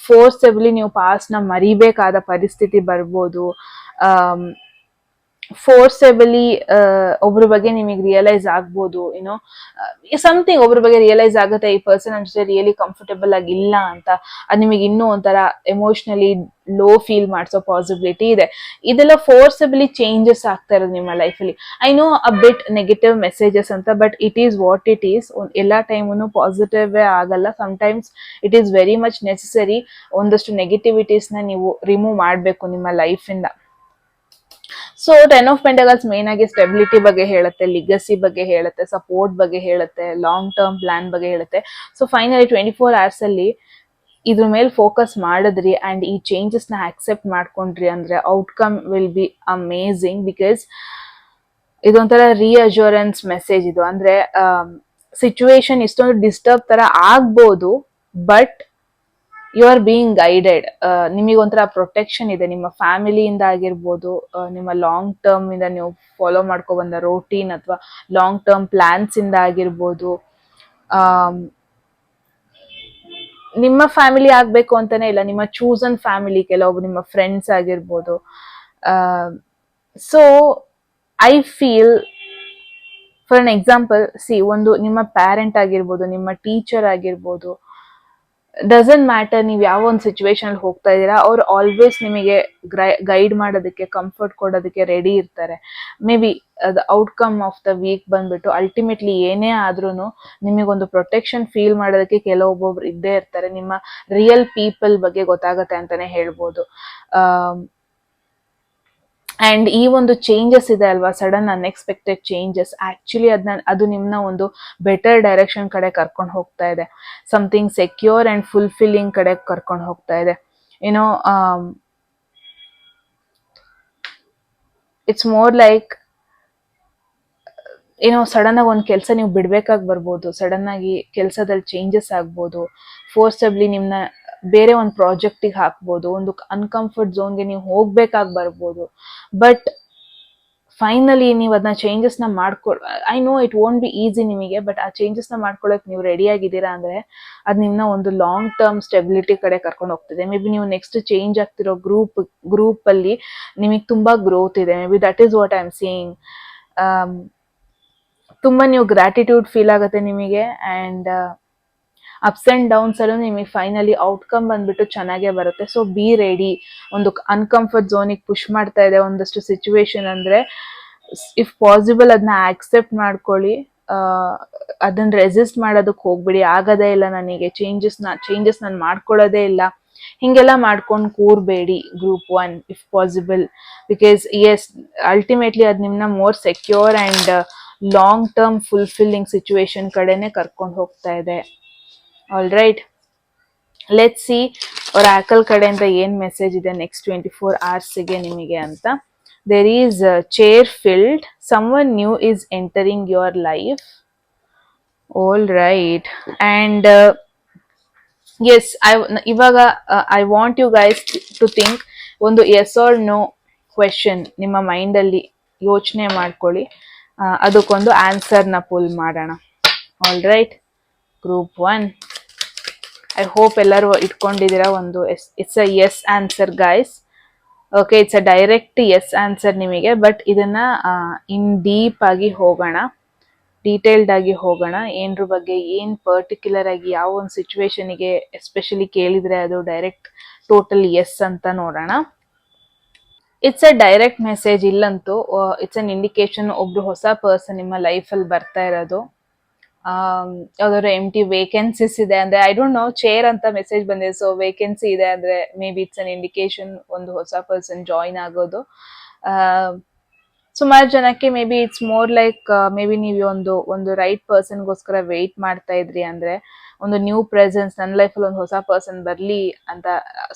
ಫೋರ್ಸೆಬಲಿ ನೀವು ಪಾಸ್ಟ್ ನ ಮರಿಬೇಕಾದ ಪರಿಸ್ಥಿತಿ ಬರ್ಬೋದು. ಫೋರ್ಸೆಬಲಿ ಒಬ್ರ ಬಗ್ಗೆ ನಿಮಗೆ ರಿಯಲೈಸ್ ಆಗ್ಬೋದು, ಏನೋ ಸಮಥಿಂಗ್ ಒಬ್ರ ಬಗ್ಗೆ ರಿಯಲೈಸ್ ಆಗುತ್ತೆ, ಈ ಪರ್ಸನ್ ನನ್ನ ಜೊತೆ ರಿಯಲಿ ಕಂಫರ್ಟೇಬಲ್ ಆಗಿಲ್ಲ ಅಂತ. ಅದು ನಿಮಗೆ ಇನ್ನೂ ಒಂಥರ ಎಮೋಷನಲಿ ಲೋ ಫೀಲ್ ಮಾಡಿಸೋ ಪಾಸಿಬಿಲಿಟಿ ಇದೆ. ಇದೆಲ್ಲ ಫೋರ್ಸೆಬಲಿ ಚೇಂಜಸ್ ಆಗ್ತಾ ಇರೋದು ನಿಮ್ಮ ಲೈಫಲ್ಲಿ. I know a bit negative messages ಅಂತ, but it is what it is. ಎಲ್ಲ ಟೈಮು ಪಾಸಿಟಿವ್ ಆಗಲ್ಲ. Sometimes it is very much necessary. ಒಂದಷ್ಟು ನೆಗೆಟಿವಿಟೀಸ್ನ ನೀವು ರಿಮೂವ್ ಮಾಡಬೇಕು ನಿಮ್ಮ ಲೈಫಿಂದ. ಸೊ 10 ಆಫ್ ಪೆಂಟಕಲ್ಸ್ ಮೇನ್ ಆಗಿ ಸ್ಟೆಬಿಲಿಟಿ ಬಗ್ಗೆ ಹೇಳುತ್ತೆ, ಲಿಗಸಿ ಬಗ್ಗೆ ಹೇಳುತ್ತೆ, ಸಪೋರ್ಟ್ ಬಗ್ಗೆ ಹೇಳುತ್ತೆ, ಲಾಂಗ್ ಟರ್ಮ್ ಪ್ಲಾನ್ ಬಗ್ಗೆ ಹೇಳುತ್ತೆ. ಸೊ ಫೈನಲಿ 24 hours ಅಲ್ಲಿ ಇದ್ರ ಮೇಲೆ ಫೋಕಸ್ ಮಾಡಿದ್ರಿ ಅಂಡ್ ಈ ಚೇಂಜಸ್ ನ ಆಕ್ಸೆಪ್ಟ್ ಮಾಡ್ಕೊಂಡ್ರಿ ಅಂದ್ರೆ outcome will be amazing. Because ಇದೊಂಥರ ರಿಅಶ್ಯೂರೆನ್ಸ್ ಮೆಸೇಜ್ ಇದು. ಅಂದ್ರೆ ಸಿಚುವೇಶನ್ ಇಷ್ಟೊಂದು ಡಿಸ್ಟರ್ಬ್ ತರ ಆಗ್ಬೋದು, but you are being guided. ನಿಮಗೊಂಥರ ಪ್ರೊಟೆಕ್ಷನ್ ಇದೆ ನಿಮ್ಮ ಫ್ಯಾಮಿಲಿಯಿಂದ ಆಗಿರ್ಬೋದು, ನಿಮ್ಮ ಲಾಂಗ್ ಟರ್ಮ್ ಇಂದ ನೀವು ಫಾಲೋ ಮಾಡ್ಕೊ ಬಂದ ರೋಟೀನ್ ಅಥವಾ ಲಾಂಗ್ ಟರ್ಮ್ ಪ್ಲಾನ್ಸ್ ಇಂದ ಆಗಿರ್ಬೋದು. ನಿಮ್ಮ ಫ್ಯಾಮಿಲಿ ಆಗ್ಬೇಕು ಅಂತಾನೆ ಇಲ್ಲ, ನಿಮ್ಮ ಚೂಸನ್ ಫ್ಯಾಮಿಲಿ, ಕೆಲವೊಬ್ರು ನಿಮ್ಮ ಫ್ರೆಂಡ್ಸ್ ಆಗಿರ್ಬೋದು. So I feel, for an example, ಒಂದು ನಿಮ್ಮ ಪ್ಯಾರೆಂಟ್ ಆಗಿರ್ಬೋದು, ನಿಮ್ಮ ಟೀಚರ್ ಆಗಿರ್ಬೋದು, ಡಸಂಟ್ ಮ್ಯಾಟರ್ ನೀವು ಯಾವ ಒಂದು ಸಿಚುವೇಶನ್ ಹೋಗ್ತಾ ಇದ್ದೀರಾ, ಅವ್ರು ಆಲ್ವೇಸ್ ನಿಮಗೆ ಗೈಡ್ ಮಾಡೋದಕ್ಕೆ, ಕಂಫರ್ಟ್ ಕೊಡೋದಕ್ಕೆ ರೆಡಿ ಇರ್ತಾರೆ. Maybe the outcome of the week ಬಂದ್ಬಿಟ್ಟು ಅಲ್ಟಿಮೇಟ್ಲಿ ಏನೇ ಆದ್ರೂ ನಿಮಗೊಂದು ಪ್ರೊಟೆಕ್ಷನ್ ಫೀಲ್ ಮಾಡೋದಕ್ಕೆ ಕೆಲವೊಬ್ಬೊಬ್ರು ಇದ್ದೇ ಇರ್ತಾರೆ. ನಿಮ್ಮ ರಿಯಲ್ ಪೀಪಲ್ ಬಗ್ಗೆ ಗೊತ್ತಾಗತ್ತೆ ಅಂತಾನೆ ಹೇಳ್ಬೋದು. ಅಂಡ್ ಈ ಒಂದು ಚೇಂಜಸ್ ಇದೆ ಅಲ್ವಾ, ಸಡನ್ ಅನ್ಎಕ್ಸ್ಪೆಕ್ಟೆಡ್ ಚೇಂಜಸ್, ಆಕ್ಚುಲಿ ಅದು ನಿಮ್ನ ಒಂದು ಬೆಟರ್ ಡೈರೆಕ್ಷನ್ ಕಡೆ ಕರ್ಕೊಂಡು ಹೋಗ್ತಾ ಇದೆ. ಸಮಥಿಂಗ್ ಸೆಕ್ಯೂರ್ ಅಂಡ್ ಫುಲ್ಫಿಲ್ಲಿಂಗ್ ಕಡೆ ಕರ್ಕೊಂಡು ಹೋಗ್ತಾ ಇದೆ. ಯುನೋ ಇಟ್ಸ್ ಮೋರ್ ಲೈಕ್ ಏನೋ ಸಡನ್ ಆಗಿ ಒಂದು ಕೆಲಸ ನೀವು ಬಿಡ್ಬೇಕಾಗಿ ಬರ್ಬೋದು, ಸಡನ್ ಆಗಿ ಕೆಲಸದಲ್ಲಿ ಚೇಂಜಸ್ ಆಗ್ಬೋದು, ಫೋರ್ಸಬ್ಲಿ ನಿಮ್ನ ಬೇರೆ ಒಂದು ಪ್ರಾಜೆಕ್ಟಿಗೆ ಹಾಕ್ಬೋದು, ಒಂದು ಅನ್ಕಂಫರ್ಟ್ ಝೋನ್ಗೆ ನೀವು ಹೋಗ್ಬೇಕಾಗಿ ಬರ್ಬೋದು. ಬಟ್ ಫೈನಲಿ ನೀವು ಅದನ್ನ ಚೇಂಜಸ್ನ I know it won't be easy ನಿಮಗೆ, ಬಟ್ ಆ ಚೇಂಜಸ್ನ ಮಾಡ್ಕೊಳ್ಳೋಕೆ ನೀವು ರೆಡಿ ಆಗಿದ್ದೀರಾ ಅಂದ್ರೆ ಅದು ನಿಮ್ಮನ್ನ ಒಂದು ಲಾಂಗ್ ಟರ್ಮ್ ಸ್ಟೆಬಿಲಿಟಿ ಕಡೆ ಕರ್ಕೊಂಡು ಹೋಗ್ತಿದೆ. ಮೇ ಬಿ ನೀವು ನೆಕ್ಸ್ಟ್ ಚೇಂಜ್ ಆಗ್ತಿರೋ ಗ್ರೂಪ್ ಅಲ್ಲಿ ನಿಮಗೆ ತುಂಬಾ ಗ್ರೋತ್ ಇದೆ. May be that is what I am seeing. ತುಂಬಾ ನೀವು ಗ್ರಾಟಿಟ್ಯೂಡ್ ಫೀಲ್ ಆಗುತ್ತೆ ನಿಮಗೆ, ಅಂಡ್ ಅಪ್ಸ್ ಅಂಡ್ ಡೌನ್ಸ್ ಅಲ್ಲೂ ನಿಮಗೆ ಫೈನಲಿ ಔಟ್ಕಮ್ ಬಂದ್ಬಿಟ್ಟು ಚೆನ್ನಾಗೇ ಬರುತ್ತೆ. So be ready. ಒಂದು ಅನ್ಕಂಫರ್ಟ್ ಝೋನಿಗೆ ಪುಷ್ ಮಾಡ್ತಾ ಇದೆ ಒಂದಷ್ಟು ಸಿಚುವೇಶನ್ ಅಂದ್ರೆ, ಇಫ್ ಪಾಸಿಬಲ್ ಅದನ್ನ ಆಕ್ಸೆಪ್ಟ್ ಮಾಡ್ಕೊಳ್ಳಿ. ಅದನ್ನ ರೆಸಿಸ್ಟ್ ಮಾಡೋದಕ್ಕೆ ಹೋಗ್ಬಿಡಿ. ಆಗದೇ ಇಲ್ಲ ನನಗೆ ಚೇಂಜಸ್ ನಾನು ಮಾಡ್ಕೊಳ್ಳೋದೇ ಇಲ್ಲ, ಹಿಂಗೆಲ್ಲ ಮಾಡ್ಕೊಂಡು ಕೂರ್ಬೇಡಿ group 1 if possible. Because yes, ultimately ಅದು ನಿಮ್ಮನ್ನ more secure and long term fulfilling situation ಕಡೆನೆ ಕರ್ಕೊಂಡು ಹೋಗ್ತಾ ಇದೆ. All right, let's see oracle ಕಡೆಯಿಂದ ಏನ್ ಮೆಸೇಜ್ ಇದೆ ನೆಕ್ಸ್ಟ್ 24 hours ನಿಮಗೆ ಅಂತ. There is chair filled, someone new is entering your life. All right, and yes, ಇವಾಗ I want you guys to think ಒಂದು ಎಸ್ ಆರ್ ನೋ ಕ್ವೆಶನ್ ನಿಮ್ಮ ಮೈಂಡಲ್ಲಿ ಯೋಚನೆ ಮಾಡ್ಕೊಳ್ಳಿ. ಅದಕ್ಕೊಂದು ಆನ್ಸರ್ನ ಪುಲ್ ಮಾಡೋಣ. All right, group 1, I hope ಎಲ್ಲರೂ ಇಟ್ಕೊಂಡಿದ್ದೀರಾ ಒಂದು it's a yes answer guys. Okay, it's a direct yes answer ನಿಮಗೆ. ಬಟ್ ಇದನ್ನ ಇನ್ ಡೀಪ್ ಆಗಿ ಹೋಗೋಣ, ಡೀಟೇಲ್ಡ್ ಆಗಿ ಹೋಗೋಣ. ಏನ್ರ ಬಗ್ಗೆ ಏನ್ ಪರ್ಟಿಕ್ಯುಲರ್ ಆಗಿ ಯಾವ ಒಂದು ಸಿಚುವೇಶನ್ಗೆ ಎಸ್ಪೆಷಲಿ ಕೇಳಿದ್ರೆ ಅದು ಡೈರೆಕ್ಟ್ ಟೋಟಲ್ ಎಸ್ ಅಂತ ನೋಡೋಣ. ಇಟ್ಸ್ ಅ ಡೈರೆಕ್ಟ್ ಮೆಸೇಜ್ ಇಲ್ಲಂತೂ. ಇಟ್ಸ್ ಅನ್ ಇಂಡಿಕೇಶನ್ ಒಬ್ರು ಹೊಸ ಪರ್ಸನ್ ನಿಮ್ಮ ಲೈಫಲ್ಲಿ ಬರ್ತಾ ಇರೋದು. ಯಾವ್ದಾದ್ರು ಎಂಟಿ ವೇಕೆನ್ಸೀಸ್ ಇದೆ ಅಂದ್ರೆ, ಐ ಡೋಂಟ್ ನೋ, ಚೇರ್ ಅಂತ ಮೆಸೇಜ್ ಬಂದಿದೆ. ಸೊ ವೇಕೆನ್ಸಿ ಇದೆ ಅಂದ್ರೆ may be it's an indication ಒಂದು ಹೊಸ ಪರ್ಸನ್ ಜಾಯಿನ್ ಆಗೋದು. ಸುಮಾರು ಜನಕ್ಕೆ may be it's more like may be ನೀವು ಒಂದು ರೈಟ್ ಪರ್ಸನ್ಗೋಸ್ಕರ ವೆಯ್ಟ್ ಮಾಡ್ತಾ ಇದ್ರಿ ಅಂದ್ರೆ, ಒಂದು ನ್ಯೂ ಪ್ರೆಸೆನ್ಸ್ ನನ್ನ ಲೈಫಲ್ಲಿ ಒಂದು ಹೊಸ ಪರ್ಸನ್ ಬರ್ಲಿ ಅಂತ,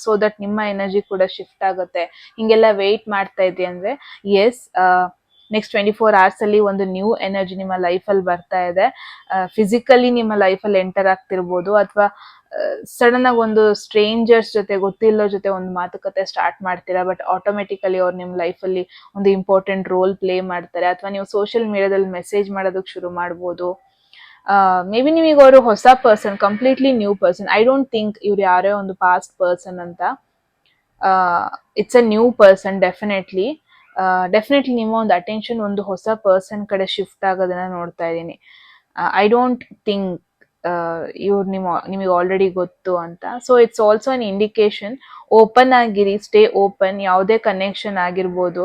ಸೊ ದಟ್ ನಿಮ್ಮ ಎನರ್ಜಿ ಕೂಡ ಶಿಫ್ಟ್ ಆಗುತ್ತೆ. ಹಿಂಗೆಲ್ಲ ವೆಯ್ಟ್ ಮಾಡ್ತಾ ಇದ್ರಿ ಅಂದ್ರೆ ಎಸ್, ನೆಕ್ಸ್ಟ್ 24 hours ಅಲ್ಲಿ ಒಂದು ನ್ಯೂ ಎನರ್ಜಿ ನಿಮ್ಮ ಲೈಫಲ್ಲಿ ಬರ್ತಾ ಇದೆ. ಫಿಸಿಕಲಿ ನಿಮ್ಮ ಲೈಫಲ್ಲಿ ಎಂಟರ್ ಆಗ್ತಿರ್ಬೋದು, ಅಥವಾ ಸಡನ್ ಆಗಿ ಒಂದು ಸ್ಟ್ರೇಂಜರ್ಸ್ ಜೊತೆ, ಗೊತ್ತಿಲ್ಲೋ ಜೊತೆ ಒಂದು ಮಾತುಕತೆ ಸ್ಟಾರ್ಟ್ ಮಾಡ್ತೀರಾ. ಬಟ್ ಆಟೋಮೆಟಿಕಲಿ ಅವ್ರು ನಿಮ್ಮ ಲೈಫಲ್ಲಿ ಒಂದು ಇಂಪಾರ್ಟೆಂಟ್ ರೋಲ್ ಪ್ಲೇ ಮಾಡ್ತಾರೆ. ಅಥವಾ ನೀವು ಸೋಷಿಯಲ್ ಮೀಡಿಯಾದಲ್ಲಿ ಮೆಸೇಜ್ ಮಾಡೋದಕ್ಕೆ ಶುರು ಮಾಡ್ಬೋದು. ಮೇ ಬಿ ನಿಮಗೆ ಅವರು ಹೊಸ person, completely new person. I don't think ಇವ್ರು ಯಾರೇ ಒಂದು ಪಾಸ್ಟ್ ಪರ್ಸನ್ ಅಂತ. It's a new person. Definitely ನಿಮ್ಮ ಒಂದು ಅಟೆನ್ಷನ್ ಒಂದು ಹೊಸ ಪರ್ಸನ್ ಕಡೆ ಶಿಫ್ಟ್ ಆಗೋದನ್ನ ನೋಡ್ತಾ ಇದ್ದೀನಿ. ಐ ಡೋಂಟ್ ಥಿಂಕ್ ಇವ್ರು ನಿಮಗೆ ಆಲ್ರೆಡಿ ಗೊತ್ತು ಅಂತ. So it's also an indication. Open ಆಗಿರಿ, ಸ್ಟೇ ಓಪನ್. ಯಾವುದೇ ಕನೆಕ್ಷನ್ ಆಗಿರ್ಬೋದು,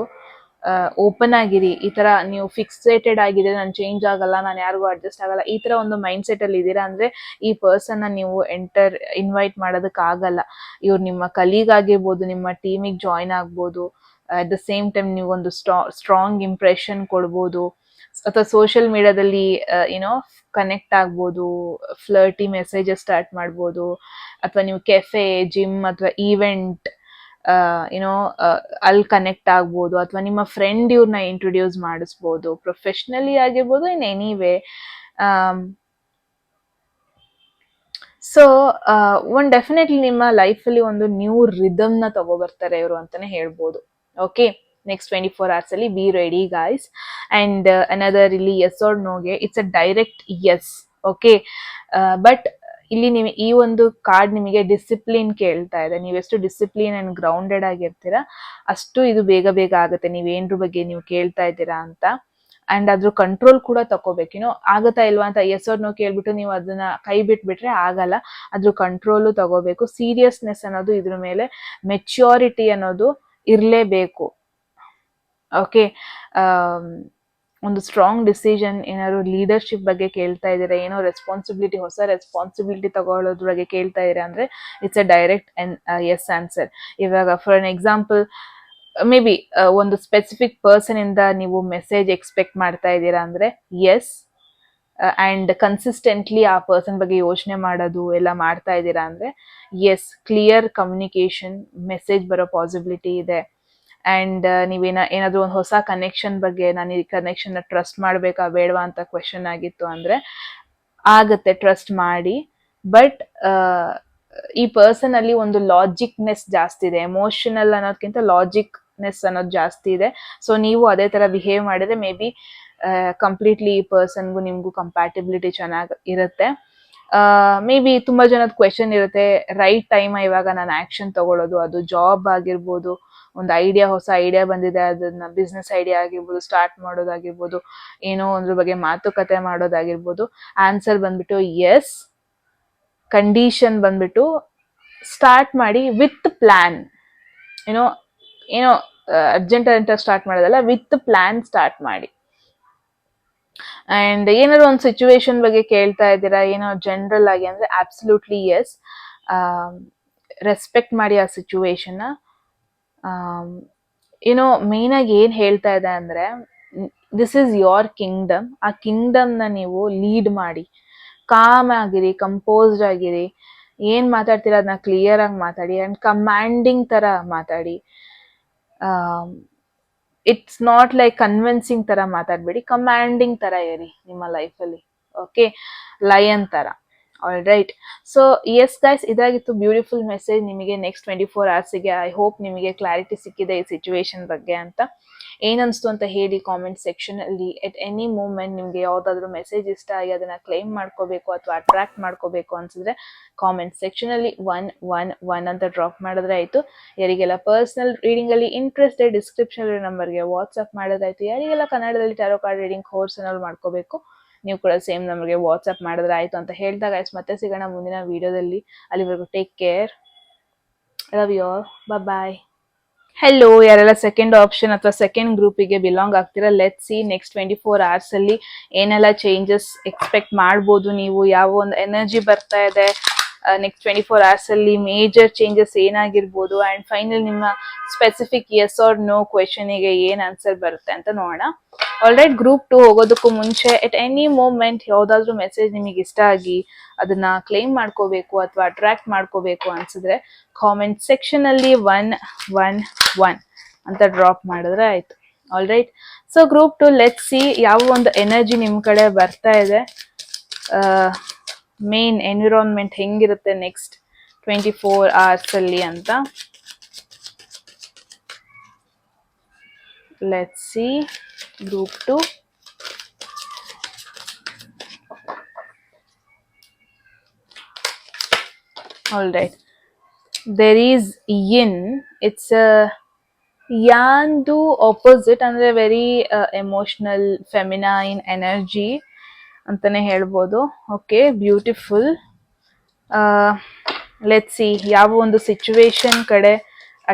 ಓಪನ್ ಆಗಿರಿ. ಈ ತರ ನೀವು ಫಿಕ್ಸೇಟೆಡ್ ಆಗಿದೆ, ನಾನು ಚೇಂಜ್ ಆಗಲ್ಲ, ನಾನು ಯಾರಿಗೂ ಅಡ್ಜಸ್ಟ್ ಆಗಲ್ಲ, ಈ ತರ ಒಂದು ಮೈಂಡ್ ಸೆಟ್ ಅಲ್ಲಿ ಇದ್ದೀರಾ ಅಂದ್ರೆ ಈ ಪರ್ಸನ್ ನೀವು ಇನ್ವೈಟ್ ಮಾಡೋದಕ್ಕೆ ಆಗಲ್ಲ. ಇವ್ರು ನಿಮ್ಮ ಕಲೀಗ್ ಆಗಿರ್ಬೋದು, ನಿಮ್ಮ ಟೀಮಿಗೆ ಜಾಯಿನ್ ಆಗ್ಬೋದು. ಅಟ್ ದ ಸೇಮ್ ಟೈಮ್ ನೀವು ಒಂದು ಸ್ಟ್ರಾಂಗ್ ಇಂಪ್ರೆಷನ್ ಕೊಡ್ಬೋದು, ಅಥವಾ ಸೋಷಿಯಲ್ ಮೀಡಿಯಾದಲ್ಲಿ ಏನೋ ಕನೆಕ್ಟ್ ಆಗ್ಬೋದು, ಫ್ಲರ್ಟಿ ಮೆಸೇಜಸ್ ಸ್ಟಾರ್ಟ್ ಮಾಡ್ಬೋದು, ಅಥವಾ ನೀವು ಕೆಫೆ, ಜಿಮ್ ಅಥವಾ ಈವೆಂಟ್ ಏನೋ ಅಲ್ಲಿ ಕನೆಕ್ಟ್ ಆಗ್ಬೋದು, ಅಥವಾ ನಿಮ್ಮ ಫ್ರೆಂಡ್ ಇವ್ರನ್ನ ಇಂಟ್ರೊಡ್ಯೂಸ್ ಮಾಡಿಸ್ಬೋದು, ಪ್ರೊಫೆಷ್ನಲಿ ಆಗಿರ್ಬೋದು, ಇನ್ ಎನಿ ವೇ. ಸೊ ಒಂದು ಡೆಫಿನೆಟ್ಲಿ ನಿಮ್ಮ ಲೈಫಲ್ಲಿ ಒಂದು ನ್ಯೂ ರಿದಮ್ನ ತಗೋಬರ್ತಾರೆ ಇವರು ಅಂತಾನೆ ಹೇಳ್ಬೋದು. ಓಕೆ, ನೆಕ್ಸ್ಟ್ 24 hours ಅಲ್ಲಿ be ready guys. And another ಇಲ್ಲಿ ಎಸ್ ಆರ್ ನೋಗೆ it's a direct yes. Okay, but ಇಲ್ಲಿ ನೀವು ಈ ಒಂದು ಕಾರ್ಡ್ ನಿಮಗೆ ಡಿಸಿಪ್ಲಿನ್ ಕೇಳ್ತಾ ಇದೆ. ನೀವೆಷ್ಟು ಡಿಸಿಪ್ಲಿನ್ ಅಂಡ್ ಗ್ರೌಂಡೆಡ್ ಆಗಿರ್ತೀರಾ ಅಷ್ಟು ಇದು ಬೇಗ ಆಗುತ್ತೆ, ನೀವೇನ್ರ ಬಗ್ಗೆ ನೀವು ಕೇಳ್ತಾ ಇದ್ದೀರಾ ಅಂತ. ಅಂಡ್ ಅದ್ರ ಕಂಟ್ರೋಲ್ ಕೂಡ ತಗೋಬೇಕೇನೋ, ಆಗತ್ತಾ ಇಲ್ವಾ ಅಂತ ಎಸ್ ಆರ್ ನೋ ಕೇಳ್ಬಿಟ್ಟು ನೀವು ಅದನ್ನ ಕೈ ಬಿಟ್ಬಿಟ್ರೆ ಆಗಲ್ಲ. ಅದ್ರ ಕಂಟ್ರೋಲು ತಗೋಬೇಕು. ಸೀರಿಯಸ್ನೆಸ್ ಅನ್ನೋದು ಇದ್ರ ಮೇಲೆ, ಮೆಚ್ಯೂರಿಟಿ ಅನ್ನೋದು ಇರಲೇಬೇಕು. ಓಕೆ, ಒಂದು ಸ್ಟ್ರಾಂಗ್ ಡಿಸಿಷನ್, ಏನಾದ್ರು ಲೀಡರ್ಶಿಪ್ ಬಗ್ಗೆ ಕೇಳ್ತಾ ಇದ್ದೀರಾ, ಏನೋ ರೆಸ್ಪಾನ್ಸಿಬಿಲಿಟಿ, ಹೊಸ ರೆಸ್ಪಾನ್ಸಿಬಿಲಿಟಿ ತಗೊಳ್ಳೋದ್ರ ಬಗ್ಗೆ ಕೇಳ್ತಾ ಇದ್ದೀರಾ ಅಂದ್ರೆ it's a direct yes answer. ಇವಾಗ for an example, maybe ಒಂದು ಸ್ಪೆಸಿಫಿಕ್ ಪರ್ಸನ್ ಇಂದ ನೀವು ಮೆಸೇಜ್ ಎಕ್ಸ್ಪೆಕ್ಟ್ ಮಾಡ್ತಾ ಇದ್ದೀರಾ ಅಂದ್ರೆ ಎಸ್, ಅಂಡ್ ಕನ್ಸಿಸ್ಟೆಂಟ್ಲಿ ಆ ಪರ್ಸನ್ ಬಗ್ಗೆ ಯೋಚನೆ ಮಾಡೋದು ಎಲ್ಲ ಮಾಡ್ತಾ ಇದ್ದೀರಾ ಅಂದ್ರೆ ಎಸ್, ಕ್ಲಿಯರ್ ಕಮ್ಯುನಿಕೇಶನ್, ಮೆಸೇಜ್ ಬರೋ ಪಾಸಿಬಿಲಿಟಿ ಇದೆ. ಅಂಡ್ ಏನಾದ್ರೂ ಒಂದು ಹೊಸ ಕನೆಕ್ಷನ್ ಬಗ್ಗೆ ನಾನು ಈ ಕನೆಕ್ಷನ್ ಟ್ರಸ್ಟ್ ಮಾಡ್ಬೇಕಾ ಬೇಡವಾ ಅಂತ ಕ್ವೆಶನ್ ಆಗಿತ್ತು ಅಂದ್ರೆ ಆಗತ್ತೆ, ಟ್ರಸ್ಟ್ ಮಾಡಿ. ಬಟ್ ಈ ಪರ್ಸನ್ ಅಲ್ಲಿ ಒಂದು ಲಾಜಿಕ್ನೆಸ್ ಜಾಸ್ತಿ ಇದೆ, ಎಮೋಷನಲ್ ಅನ್ನೋದಕ್ಕಿಂತ ಲಾಜಿಕ್ನೆಸ್ ಅನ್ನೋದು ಜಾಸ್ತಿ ಇದೆ. ಸೊ ನೀವು ಅದೇ ತರ ಬಿಹೇವ್ ಮಾಡಿದ್ರೆ ಮೇ ಬಿ ಕಂಪ್ಲೀಟ್ಲಿ ಈ ಪರ್ಸನ್ಗೂ ನಿಮ್ಗೂ ಕಂಪ್ಯಾಟಿಬಿಲಿಟಿ ಚೆನ್ನಾಗಿ ಇರುತ್ತೆ. ಮೇ ಬಿ ತುಂಬಾ ಜನದ ಕ್ವೆಶನ್ ಇರುತ್ತೆ, ರೈಟ್ ಟೈಮ್ ಇವಾಗ ನಾನು ಆಕ್ಷನ್ ತಗೊಳ್ಳೋದು, ಅದು ಜಾಬ್ ಆಗಿರ್ಬೋದು, ಒಂದು ಹೊಸ ಐಡಿಯಾ ಬಂದಿದೆ, ಅದನ್ನ ಬಿಸ್ನೆಸ್ ಐಡಿಯಾ ಆಗಿರ್ಬೋದು, ಸ್ಟಾರ್ಟ್ ಮಾಡೋದಾಗಿರ್ಬೋದು, ಏನೋ ಒಂದ್ರ ಬಗ್ಗೆ ಮಾತುಕತೆ ಮಾಡೋದಾಗಿರ್ಬೋದು. ಆನ್ಸರ್ ಬಂದ್ಬಿಟ್ಟು ಎಸ್. ಕಂಡೀಷನ್ ಬಂದ್ಬಿಟ್ಟು ಸ್ಟಾರ್ಟ್ ಮಾಡಿ ವಿತ್ ಪ್ಲಾನ್. ಏನೋ ಏನೋ ಅರ್ಜೆಂಟ್ ಅಂತ ಸ್ಟಾರ್ಟ್ ಮಾಡೋದಲ್ಲ, ವಿತ್ ಪ್ಲಾನ್ ಸ್ಟಾರ್ಟ್ ಮಾಡಿ. ಅಂಡ್ ಏನಾದ್ರು ಒಂದು ಸಿಚುವೇಶನ್ ಬಗ್ಗೆ ಕೇಳ್ತಾ ಇದ್ದೀರಾ ಏನೋ ಜನರಲ್ ಆಗಿ ಅಂದ್ರೆ ಅಬ್ಸಲ್ಯೂಟ್ಲಿ ಎಸ್. ರೆಸ್ಪೆಕ್ಟ್ ಮಾಡಿ ಆ ಸಿಚುವೇಶನ್. ಏನೋ ಮೇನ್ ಆಗಿ ಏನ್ ಹೇಳ್ತಾ ಇದೆ ಅಂದ್ರೆ, ದಿಸ್ ಇಸ್ ಯೋರ್ ಕಿಂಗ್ಡಮ್. ಆ ಕಿಂಗ್ಡಮ್ ನ ನೀವು ಲೀಡ್ ಮಾಡಿ, ಕಾಮ್ ಆಗಿರಿ, ಕಂಪೋಸ್ಡ್ ಆಗಿರಿ, ಏನ್ ಮಾತಾಡ್ತೀರಾ ಅದನ್ನ ಕ್ಲಿಯರ್ ಆಗಿ ಮಾತಾಡಿ ಅಂಡ್ ಕಮಾಂಡಿಂಗ್ ತರ ಮಾತಾಡಿ. ಇಟ್ಸ್ ನಾಟ್ ಲೈಕ್ ಕನ್ವಿನ್ಸಿಂಗ್ ತರ ಮಾತಾಡ್ಬೇಡಿ, ಕಮಾಂಡಿಂಗ್ ತರ ಇರಿ ನಿಮ್ಮ ಲೈಫಲ್ಲಿ. ಓಕೆ, ಲಯನ್ ತರ. All right. So yes guys, ಇದಾಗಿತ್ತು ಬ್ಯೂಟಿಫುಲ್ ಮೆಸೇಜ್ ನಿಮಗೆ ನೆಕ್ಸ್ಟ್ 24 hours. ಐ ಹೋಪ್ ನಿಮಗೆ ಕ್ಲಾರಿಟಿ ಸಿಕ್ಕಿದೆ ಈ ಸಿಚುವೇಶನ್ ಬಗ್ಗೆ ಅಂತ. ಏನನ್ಸ್ತು ಅಂತ ಹೇಳಿ ಕಾಮೆಂಟ್ ಸೆಕ್ಷನ್ ಅಲ್ಲಿ. ಎಟ್ ಎನಿ ಮೂಮೆಂಟ್ ನಿಮ್ಗೆ ಯಾವ್ದಾದ್ರು ಮೆಸೇಜ್ ಇಷ್ಟ ಆಗಿ ಅದನ್ನ ಕ್ಲೈಮ್ ಮಾಡ್ಕೋಬೇಕು ಅಥವಾ ಅಟ್ರಾಕ್ಟ್ ಮಾಡ್ಕೋಬೇಕು ಅನ್ಸಿದ್ರೆ ಕಾಮೆಂಟ್ ಸೆಕ್ಷನ್ ಅಲ್ಲಿ 111 ಅಂತ ಡ್ರಾಪ್ ಮಾಡಿದ್ರೆ ಆಯ್ತು. ಯಾರಿಗೆಲ್ಲ ಪರ್ಸನಲ್ ರೀಡಿಂಗ್ ಅಲ್ಲಿ ಇಂಟ್ರೆಸ್ಟೆಡ್, ಡಿಸ್ಕ್ರಿಪ್ಷನ್ ನಂಬರ್ಗೆ ವಾಟ್ಸ್ಆಪ್ ಮಾಡೋದಾಯ್ತು. ಯಾರಿಗೆಲ್ಲ ಕನ್ನಡದಲ್ಲಿ ಟ್ಯಾರೋ ಕಾರ್ಡ್ ರೀಡಿಂಗ್ ಕೋರ್ಸ್ ಏನಾದ್ರು ಮಾಡ್ಕೋಬೇಕು, ನೀವು ಕೂಡ ಸೇಮ್ ನಮಗೆ ವಾಟ್ಸ್ಆಪ್ ಮಾಡಿದ್ರೆ ಆಯ್ತು ಅಂತ ಹೇಳ್ದಾಗ ಗೈಸ್ ಮತ್ತೆ ಸಿಗೋಣ ಮುಂದಿನ ವಿಡಿಯೋದಲ್ಲಿ. ಅಲ್ಲಿವರೆಗೂ take care, love you all, bye. Hello, ಯಾರೆಲ್ಲ ಸೆಕೆಂಡ್ ಆಪ್ಷನ್ ಅಥವಾ ಸೆಕೆಂಡ್ ಗ್ರೂಪಿಗೆ ಬಿಲಾಂಗ್ ಆಗ್ತೀರಾ, ಲೆಟ್ ಸಿ ನೆಕ್ಸ್ಟ್ 24 hours ಅಲ್ಲಿ ಏನೆಲ್ಲ ಚೇಂಜಸ್ ಎಕ್ಸ್ಪೆಕ್ಟ್ ಮಾಡ್ಬೋದು ನೀವು, ಯಾವ ಒಂದು ಎನರ್ಜಿ ಬರ್ತಾ ಇದೆ ನೆಕ್ಸ್ಟ್ 24 hours ಅಲ್ಲಿ, ಮೇಜರ್ ಚೇಂಜಸ್ ಏನಾಗಿರ್ಬೋದು, ಅಂಡ್ ಫೈನಲ್ ನಿಮ್ಮ ಸ್ಪೆಸಿಫಿಕ್ ಎಸ್ ಆರ್ ನೋ ಕ್ವೆಶನಿಗೆ ಏನ್ ಆನ್ಸರ್ ಬರುತ್ತೆ ಅಂತ ನೋಡೋಣ. ಆಲ್ರೈಟ್, ಗ್ರೂಪ್ 2 ಹೋಗೋದಕ್ಕೂ ಮುಂಚೆ ಎಟ್ ಎನಿ ಮೂಮೆಂಟ್ ಯಾವ್ದಾದ್ರು ಮೆಸೇಜ್ ನಿಮಗೆ ಇಷ್ಟ ಆಗಿ ಅದನ್ನ ಕ್ಲೈಮ್ ಮಾಡ್ಕೋಬೇಕು ಅಥವಾ ಅಟ್ರಾಕ್ಟ್ ಮಾಡ್ಕೋಬೇಕು ಅನ್ಸಿದ್ರೆ ಕಾಮೆಂಟ್ ಸೆಕ್ಷನ್ ಅಲ್ಲಿ 111 ಅಂತ ಡ್ರಾಪ್ ಮಾಡಿದ್ರೆ ಆಯ್ತು. All right, so group 2 let see ಯಾವ ಒಂದು ಎನರ್ಜಿ ನಿಮ್ ಕಡೆ ಬರ್ತಾ ಇದೆ, ಮೇನ್ ಎನ್ವಿರಾನ್ಮೆಂಟ್ ಹೆಂಗಿರುತ್ತೆ ನೆಕ್ಸ್ಟ್ 24 hours ಅಲ್ಲಿ ಅಂತ. Let's see group 2. All right, there is yin. It's a yandu opposite ಅಂದ್ರೆ ವೆರಿ ಎಮೋಷನಲ್ ಫೆಮಿನೈನ್ ಎನರ್ಜಿ ಅಂತಾನೆ ಹೇಳ್ಬೋದು. Okay, beautiful. ಲೆಟ್ಸ್ ಸಿ ಯಾವ ಒಂದು ಸಿಚುವೇಶನ್ ಕಡೆ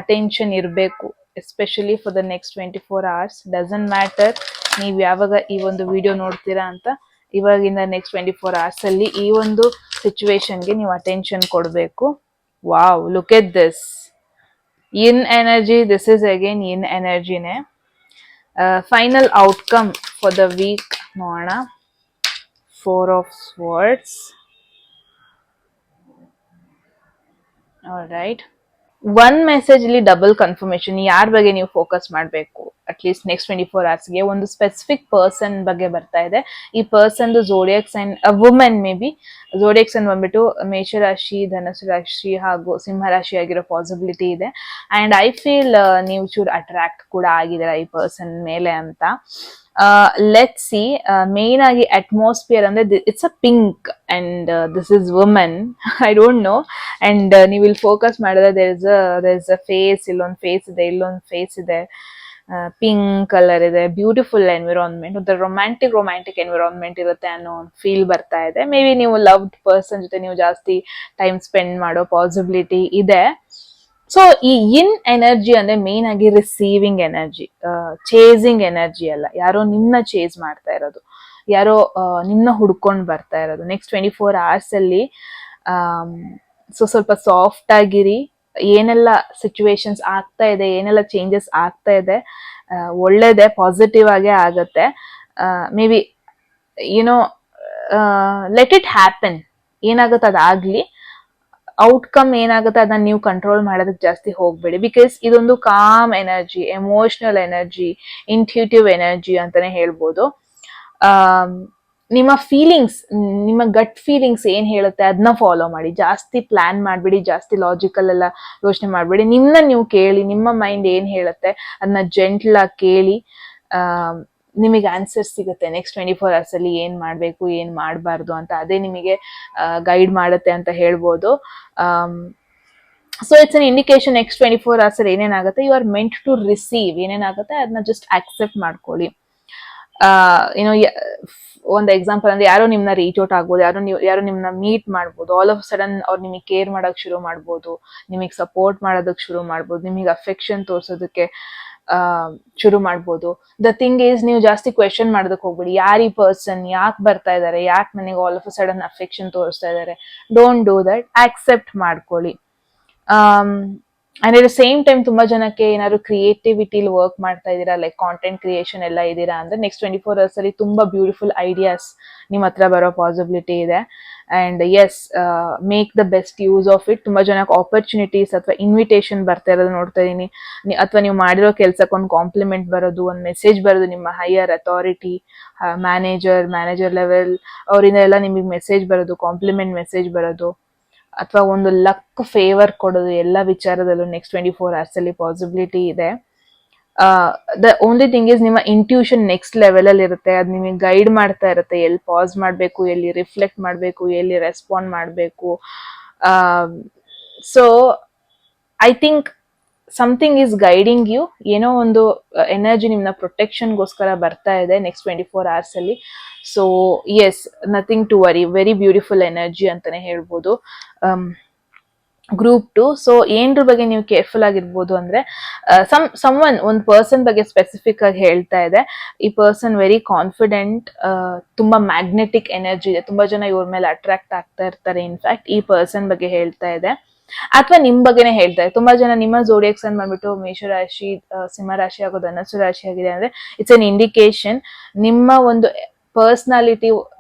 ಅಟೆನ್ಷನ್ ಇರಬೇಕು, especially for the next 24 hours. Doesn't matter ನೀವು ಯಾವಾಗ ಈ ಒಂದು ವಿಡಿಯೋ ನೋಡ್ತೀರಾ ಅಂತ, ಇವಾಗಿಂದ ನೆಕ್ಸ್ಟ್ 24 hours ಅಲ್ಲಿ ಈ ಒಂದು ಸಿಚುವೇಶನ್ಗೆ ನೀವು ಅಟೆನ್ಷನ್ ಕೊಡಬೇಕು. Wow, look at this in energy. This is again in ಎನರ್ಜಿನೇ. Final outcome for the week ನೋಡೋಣ. 4 of Swords. All right. One message ಇಲ್ಲಿ ಡಬಲ್ ಕನ್ಫರ್ಮೇಶನ್. ಯಾರ ಬಗ್ಗೆ ನೀವು ಫೋಕಸ್ ಮಾಡಬೇಕು ಅಟ್ಲೀಸ್ಟ್ ನೆಕ್ಸ್ಟ್ 24 hours ಒಂದು ಸ್ಪೆಸಿಫಿಕ್ ಪರ್ಸನ್ ಬಗ್ಗೆ ಬರ್ತಾ ಇದೆ. ಈ person zodiac sign women, maybe zodiac sign ಬಂದ್ಬಿಟ್ಟು ಮೇಷರಾಶಿ, ಧನಸ್ಸು ರಾಶಿ ಹಾಗೂ ಸಿಂಹ ರಾಶಿ ಆಗಿರೋ ಪಾಸಿಬಿಲಿಟಿ ಇದೆ. ಅಂಡ್ ಐ ಫೀಲ್ ನೀವು ಚೂರ್ ಅಟ್ರಾಕ್ಟ್ ಕೂಡ ಆಗಿದ್ದೀರಾ ಈ ಪರ್ಸನ್ ಮೇಲೆ ಅಂತ. ಲೆಟ್ ಸಿ, ಮೇನ್ ಆಗಿ ಅಟ್ಮಾಸ್ಫಿಯರ್ ಅಂದ್ರೆ it's a pink and this is women, I don't know. And ನೀವು ಇಲ್ಲಿ ಫೋಕಸ್ ಮಾಡಿದ್ರೆ ದೇರ್ ಇಸ್ ಅ ಫೇಸ್, ಇಲ್ಲೊಂದು ಫೇಸ್ ಇದೆ, ಇಲ್ಲೊಂದು ಫೇಸ್ ಇದೆ, ಪಿಂಕ್ ಕಲರ್ ಇದೆ, ಬ್ಯೂಟಿಫುಲ್ ಎನ್ವಿರಾನ್ಮೆಂಟ್, ಒಂದು ರೊಮ್ಯಾಂಟಿಕ್ ಎನ್ವಿರಾನ್ಮೆಂಟ್ ಇರುತ್ತೆ ಅನ್ನೋ ಒಂದು ಫೀಲ್ ಬರ್ತಾ ಇದೆ. ಮೇ ಬಿ ನೀವು ಲವ್ಡ್ ಪರ್ಸನ್ ಜೊತೆ ನೀವು ಜಾಸ್ತಿ ಟೈಮ್ ಸ್ಪೆಂಡ್ ಮಾಡೋ ಪಾಸಿಬಿಲಿಟಿ ಇದೆ. ಸೊ ಈ ಇನ್ ಎನರ್ಜಿ ಅಂದ್ರೆ ಮೇನ್ ಆಗಿ ರಿಸೀವಿಂಗ್ ಎನರ್ಜಿ, ಚೇಸಿಂಗ್ ಎನರ್ಜಿ ಅಲ್ಲ. ಯಾರೋ ನಿನ್ನ ಚೇಸ್ ಮಾಡ್ತಾ ಇರೋದು, ಯಾರೋ ನಿನ್ನ ಹುಡ್ಕೊಂಡ್ ಬರ್ತಾ ಇರೋದು. ನೆಕ್ಸ್ಟ್ 24 hours ಅಲ್ಲಿ ಸೊ ಸ್ವಲ್ಪ ಸಾಫ್ಟ್ ಆಗಿರಿ. ಏನೆಲ್ಲ ಸಿಚುವೇಶನ್ಸ್ ಆಗ್ತಾ ಇದೆ, ಏನೆಲ್ಲ ಚೇಂಜಸ್ ಆಗ್ತಾ ಇದೆ, ಒಳ್ಳೇದೇ, ಪಾಸಿಟಿವ್ ಆಗೇ ಆಗತ್ತೆ. May be YONO let it happen. ಏನಾಗುತ್ತೆ ಅದಾಗ್ಲಿ. ಔಟ್ಕಮ್ ಏನಾಗುತ್ತೆ ಅದನ್ನ ನೀವು ಕಂಟ್ರೋಲ್ ಮಾಡೋದಕ್ಕೆ ಜಾಸ್ತಿ ಹೋಗ್ಬೇಡಿ. ಬಿಕಾಸ್ ಇದೊಂದು com energy, emotional energy, intuitive energy ಅಂತಾನೆ ಹೇಳ್ಬೋದು. ನಿಮ್ಮ ಫೀಲಿಂಗ್ಸ್, ನಿಮ್ಮ ಗಟ್ ಫೀಲಿಂಗ್ಸ್ ಏನ್ ಹೇಳುತ್ತೆ ಅದನ್ನ ಫಾಲೋ ಮಾಡಿ. ಜಾಸ್ತಿ ಪ್ಲಾನ್ ಮಾಡ್ಬೇಡಿ, ಜಾಸ್ತಿ ಲಾಜಿಕಲ್ ಎಲ್ಲ ಯೋಚನೆ ಮಾಡ್ಬೇಡಿ. ನಿಮ್ನ ನೀವು ಕೇಳಿ, ನಿಮ್ಮ ಮೈಂಡ್ ಏನ್ ಹೇಳುತ್ತೆ ಅದನ್ನ ಜೆಂಟ್ಲ್ ಆಗಿ ಕೇಳಿ. ನಿಮಗೆ ಆನ್ಸರ್ ಸಿಗುತ್ತೆ ನೆಕ್ಸ್ಟ್ 24 hours ಅಲ್ಲಿ ಏನ್ ಮಾಡ್ಬೇಕು ಏನ್ ಮಾಡಬಾರ್ದು ಅಂತ. ಅದೇ ನಿಮಗೆ ಗೈಡ್ ಮಾಡುತ್ತೆ ಅಂತ ಹೇಳ್ಬೋದು. So it's an indication next 24 hours ಅಲ್ಲಿ ಏನೇನಾಗುತ್ತೆ, you are meant to receive. ಏನೇನಾಗುತ್ತೆ ಅದನ್ನ ಜಸ್ಟ್ ಆಕ್ಸೆಪ್ಟ್ ಮಾಡ್ಕೊಳ್ಳಿ. ಏನೋ ಒಂದು ಎಕ್ಸಾಂಪಲ್ ಅಂದ್ರೆ ಯಾರೋ ನಿಮ್ನ ರೀಚ್ ಔಟ್ ಆಗ್ಬೋದು, ಯಾರೋ ನಿಮ್ನ ಮೀಟ್ ಮಾಡ್ಬೋದು. ಆಲ್ ಆಫ್ ಸಡನ್ ಅವ್ರು ನಿಮಗೆ ಕೇರ್ ಮಾಡಕ್ ಶುರು ಮಾಡ್ಬೋದು, ನಿಮಗೆ ಸಪೋರ್ಟ್ ಮಾಡೋದಕ್ಕೆ ಶುರು ಮಾಡ್ಬೋದು, ನಿಮಗೆ ಅಫೆಕ್ಷನ್ ತೋರ್ಸೋದಕ್ಕೆ ಶುರು ಮಾಡ್ಬೋದು. ದ ಥಿಂಗ್ ಈಸ್, ನೀವು ಜಾಸ್ತಿ ಕ್ವೆಶನ್ ಮಾಡೋದಕ್ಕೆ ಹೋಗ್ಬೇಡಿ. ಯಾರು ಈ ಪರ್ಸನ್, ಯಾಕೆ ಬರ್ತಾ ಇದಾರೆ, ಯಾಕೆ ನನಗೆ ಆಲ್ ಆಫ್ ಸಡನ್ ಅಫೆಕ್ಷನ್ ತೋರಿಸ್ತಾ ಇದಾರೆ. ಡೋಂಟ್ ಡೂ ದಟ್, ಆಕ್ಸೆಪ್ಟ್ ಮಾಡ್ಕೊಳ್ಳಿ. And at the same time ತುಂಬಾ ಜನಕ್ಕೆ ಏನಾದ್ರು ಕ್ರಿಯೇಟಿವಿಟಿಲಿ ವರ್ಕ್ ಮಾಡ್ತಾ ಇದ್ದೀರಾ, ಲೈಕ್ ಕಾಂಟೆಂಟ್ ಕ್ರಿಯೇಷನ್ ಎಲ್ಲ ಇದ್ದೀರಾ ಅಂದ್ರೆ ನೆಕ್ಸ್ಟ್ 24 hours ಅಲ್ಲಿ ತುಂಬಾ ಬ್ಯೂಟಿಫುಲ್ ಐಡಿಯಾಸ್ ನಿಮ್ಮ ಹತ್ರ ಬರೋ ಪಾಸಿಬಿಲಿಟಿ ಇದೆ. And yes, make the best use of it. ತುಂಬಾ ಜನಕ್ಕೆ ಆಪರ್ಚುನಿಟೀಸ್ ಅಥವಾ ಇನ್ವಿಟೇಷನ್ ಬರ್ತಾ ಇರೋದು ನೋಡ್ತಾ ಇದೀನಿ. ಅಥವಾ ನೀವು ಮಾಡಿರೋ ಕೆಲ್ಸಕ್ಕೆ ಒಂದು ಕಾಂಪ್ಲಿಮೆಂಟ್ ಬರೋದು, ಒಂದು ಮೆಸೇಜ್ ಬರೋದು, ನಿಮ್ಮ ಹೈಯರ್ ಅಥಾರಿಟಿ, ಮ್ಯಾನೇಜರ್ ಲೆವೆಲ್ ಅವರಿಂದ ಎಲ್ಲ ನಿಮಗೆ ಮೆಸೇಜ್ ಬರೋದು, ಕಾಂಪ್ಲಿಮೆಂಟ್ ಮೆಸೇಜ್ ಬರೋದು, ಅಥವಾ ಒಂದು ಲಕ್ ಫೇವರ್ ಕೊಡೋದು. ಎಲ್ಲ ವಿಚಾರದಲ್ಲೂ ನೆಕ್ಸ್ಟ್ 24 hours ಅಲ್ಲಿ ಪಾಸಿಬಿಲಿಟಿ ಇದೆ. ದ ಓನ್ಲಿ ಥಿಂಗ್ ಇಸ್, ನಿಮ್ಮ ಇಂಟ್ಯೂಷನ್ ನೆಕ್ಸ್ಟ್ ಲೆವೆಲ್ ಅಲ್ಲಿ ಇರುತ್ತೆ. ಅದು ನಿಮಗೆ ಗೈಡ್ ಮಾಡ್ತಾ ಇರುತ್ತೆ, ಎಲ್ಲಿ ಪಾಸ್ ಮಾಡಬೇಕು, ಎಲ್ಲಿ ರಿಫ್ಲೆಕ್ಟ್ ಮಾಡಬೇಕು, ಎಲ್ಲಿ ರೆಸ್ಪಾಂಡ್ ಮಾಡಬೇಕು. So I think something is guiding you. ಏನೋ ಒಂದು ಎನರ್ಜಿ ನಿಮ್ನ ಪ್ರೊಟೆಕ್ಷನ್ಗೋಸ್ಕರ ಬರ್ತಾ ಇದೆ ನೆಕ್ಸ್ಟ್ 24 hours ಅಲ್ಲಿ. So yes, nothing to worry, very beautiful energy ಅಂತಾನೆ ಹೇಳ್ಬೋದು. ಗ್ರೂಪ್ 2. ಸೊ ಏನ್ರ ಬಗ್ಗೆ ನೀವು ಕೇರ್ಫುಲ್ ಆಗಿರ್ಬೋದು ಅಂದ್ರೆ, ಒಂದು ಪರ್ಸನ್ ಬಗ್ಗೆ ಸ್ಪೆಸಿಫಿಕ್ ಆಗಿ ಹೇಳ್ತಾ ಇದೆ. ಈ ಪರ್ಸನ್ ವೆರಿ ಕಾನ್ಫಿಡೆಂಟ್, ತುಂಬಾ ಮ್ಯಾಗ್ನೆಟಿಕ್ ಎನರ್ಜಿ ಇದೆ, ತುಂಬಾ ಜನ ಇವ್ರ ಮೇಲೆ ಅಟ್ರಾಕ್ಟ್ ಆಗ್ತಾ ಇರ್ತಾರೆ. ಇನ್ಫ್ಯಾಕ್ಟ್ ಈ ಪರ್ಸನ್ ಬಗ್ಗೆ ಹೇಳ್ತಾ ಇದೆ, ಅಥವಾ ನಿಮ್ ಬಗ್ಗೆನೇ ಹೇಳ್ತಾ ಇದೆ. ತುಂಬಾ ಜನ ನಿಮ್ಮ ಜೋಡಿಯಾಕ್ ಸನ್ ಬಂದ್ಬಿಟ್ಟು ಮೇಷರಾಶಿ, ಸಿಂಹರಾಶಿ ಹಾಗೂ ಧನಸ್ಸು ರಾಶಿ ಆಗಿದೆ ಅಂದ್ರೆ ಇಟ್ಸ್ ಅನ್ ಇಂಡಿಕೇಶನ್ ನಿಮ್ಮ ಒಂದು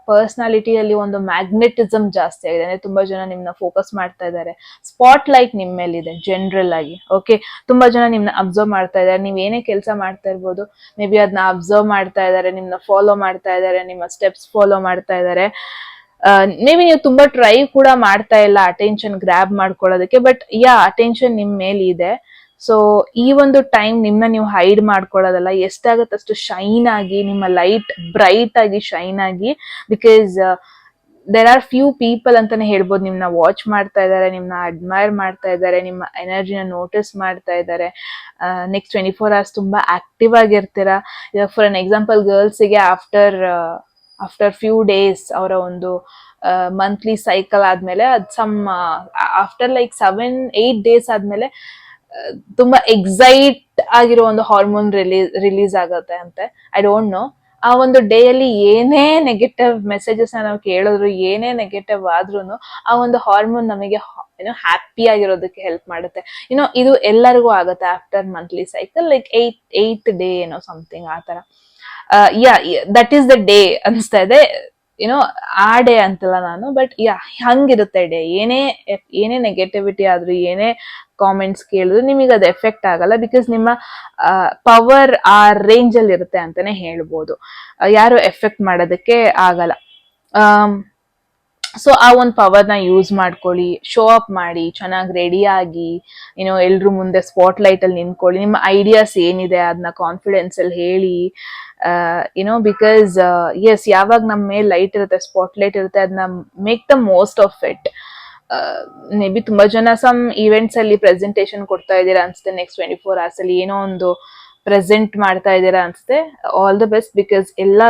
ಪರ್ಸನಾಲಿಟಿಯಲ್ಲಿ ಒಂದು ಮ್ಯಾಗ್ನೆಟಿಸಮ್ ಜಾಸ್ತಿ ಆಗಿದೆ. ಅಂದ್ರೆ ತುಂಬಾ ಜನ ನಿಮ್ನ ಫೋಕಸ್ ಮಾಡ್ತಾ ಇದ್ದಾರೆ, ಸ್ಪಾಟ್ ಲೈಟ್ ನಿಮ್ ಮೇಲಿದೆ ಜನರಲ್ ಆಗಿ. ಓಕೆ, ತುಂಬಾ ಜನ ನಿಮ್ನ ಅಬ್ಸರ್ವ್ ಮಾಡ್ತಾ ಇದ್ದಾರೆ. ನೀವ್ ಏನೇ ಕೆಲಸ ಮಾಡ್ತಾ ಇರ್ಬೋದು, ಮೇ ಬಿ ಅದನ್ನ ಅಬ್ಸರ್ವ್ ಮಾಡ್ತಾ ಇದ್ದಾರೆ, ನಿಮ್ನ ಫಾಲೋ ಮಾಡ್ತಾ ಇದ್ದಾರೆ, ನಿಮ್ಮ ಸ್ಟೆಪ್ಸ್ ಫಾಲೋ ಮಾಡ್ತಾ ಇದ್ದಾರೆ. ಮೇ ಬಿ ನೀವು ತುಂಬಾ ಟ್ರೈ ಕೂಡ ಮಾಡ್ತಾ ಇಲ್ಲ ಅಟೆನ್ಷನ್ ಗ್ರ್ಯಾಬ್ ಮಾಡ್ಕೊಳ್ಳೋದಕ್ಕೆ, ಬಟ್ ಅಟೆನ್ಷನ್ ನಿಮ್ ಮೇಲೆ ಇದೆ. ಸೊ ಈ ಒಂದು ಟೈಮ್ ನಿಮ್ನ ನೀವು ಹೈಡ್ ಮಾಡ್ಕೊಳ್ಳೋದಲ್ಲ, ಎಷ್ಟಾಗತ್ತೆ ಅಷ್ಟು ಶೈನ್ ಆಗಿ, ನಿಮ್ಮ ಲೈಟ್ ಬ್ರೈಟ್ ಆಗಿ ಶೈನ್ ಆಗಿ. Because there are few people ಅಂತಾನೆ ಹೇಳ್ಬೋದು, ನಿಮ್ನ ವಾಚ್ ಮಾಡ್ತಾ ಇದ್ದಾರೆ, ನಿಮ್ನ ಅಡ್ಮೈರ್ ಮಾಡ್ತಾ ಇದ್ದಾರೆ, ನಿಮ್ಮ ಎನರ್ಜಿನ ನೋಟಿಸ್ ಮಾಡ್ತಾ ಇದ್ದಾರೆ. ನೆಕ್ಸ್ಟ್ 24 hours ತುಂಬಾ ಆಕ್ಟಿವ್ ಆಗಿರ್ತೀರಾ. ಫಾರ್ ಅನ್ ಎಕ್ಸಾಂಪಲ್, ಗರ್ಲ್ಸಿಗೆ ಆಫ್ಟರ್ ಫ್ಯೂ ಡೇಸ್ ಅವರ ಒಂದು ಮಂತ್ಲಿ ಸೈಕಲ್ ಆದ್ಮೇಲೆ, ಆಫ್ಟರ್ ಲೈಕ್ 7-8 days ಆದ್ಮೇಲೆ ತುಂಬಾ ಎಕ್ಸೈಟ್ ಆಗಿರೋ ಒಂದು ಹಾರ್ಮೋನ್ ರಿಲೀಸ್ ಆಗುತ್ತೆ ಅಂತೆ. I don't know. ಆ ಒಂದು ಡೇ ಅಲ್ಲಿ ಏನೇ ನೆಗೆಟಿವ್ ಮೆಸೇಜಸ್ ನಾವು ಕೇಳಿದ್ರು, ಏನೇ ನೆಗೆಟಿವ್ ಆದ್ರೂ ಆ ಒಂದು ಹಾರ್ಮೋನ್ ನಮಗೆ ಹ್ಯಾಪಿ ಆಗಿರೋದಕ್ಕೆ ಹೆಲ್ಪ್ ಮಾಡುತ್ತೆ. ಇದು ಎಲ್ಲರಿಗೂ ಆಗುತ್ತೆ after monthly cycle, like 8th day something ಆ ತರ. ದಟ್ ಈಸ್ ದ ಡೇ ಅನ್ಸ್ತಾ ಇದೆ. ಆ ಡೇ ಅಂತಲ್ಲ ನಾನು, ಬಟ್ ಹಂಗಿರುತ್ತೆ ಡೇ. ಏನೇ ನೆಗೆಟಿವಿಟಿ ಆದ್ರೂ, ಏನೇ ಕಾಮೆಂಟ್ಸ್ ಕೇಳಿದ್ರು ನಿಮಗೆ ಅದು ಎಫೆಕ್ಟ್ ಆಗಲ್ಲ. ಬಿಕಾಸ್ ನಿಮ್ಮ ಪವರ್ ಆ ರೇಂಜ್ ಅಲ್ಲಿ ಇರುತ್ತೆ ಅಂತಾನೆ ಹೇಳ್ಬೋದು. ಯಾರು ಎಫೆಕ್ಟ್ ಮಾಡೋದಕ್ಕೆ ಆಗಲ್ಲ. ಸೊ ಆ ಒಂದು ಪವರ್ನ ಯೂಸ್ ಮಾಡ್ಕೊಳ್ಳಿ, ಶೋ ಅಪ್ ಮಾಡಿ, ಚೆನ್ನಾಗಿ ರೆಡಿ ಆಗಿ, ಎಲ್ರು ಮುಂದೆ ಸ್ಪಾಟ್ ಲೈಟ್ ಅಲ್ಲಿ ನಿಂತ್ಕೊಳ್ಳಿ. ನಿಮ್ಮ ಐಡಿಯಾಸ್ ಏನಿದೆ ಅದನ್ನ ಕಾನ್ಫಿಡೆನ್ಸ್ ಅಲ್ಲಿ ಹೇಳಿ. ಬಿಕಾಸ್ ಎಸ್, ಯಾವಾಗ ನಮ್ಮ ಮೇಲೆ ಲೈಟ್ ಇರುತ್ತೆ, ಸ್ಪಾಟ್ ಲೈಟ್ ಇರುತ್ತೆ, ಅದನ್ನ make the most of it. May be ತುಂಬಾ ಜನ ಸಮ್ ಈವೆಂಟ್ಸ್ ಅಲ್ಲಿ ಪ್ರೆಸೆಂಟೇಶನ್ ಕೊಡ್ತಾ ಇದ್ದೀರಾ ಅನ್ಸುತ್ತೆ. ನೆಕ್ಸ್ಟ್ 24 hours ಅಲ್ಲಿ ಏನೋ ಒಂದು ಪ್ರೆಸೆಂಟ್ ಮಾಡ್ತಾ ಇದ್ದೀರಾ ಅನ್ಸುತ್ತೆ. ಆಲ್ ದ ಬೆಸ್ಟ್, ಬಿಕಾಸ್ ಎಲ್ಲ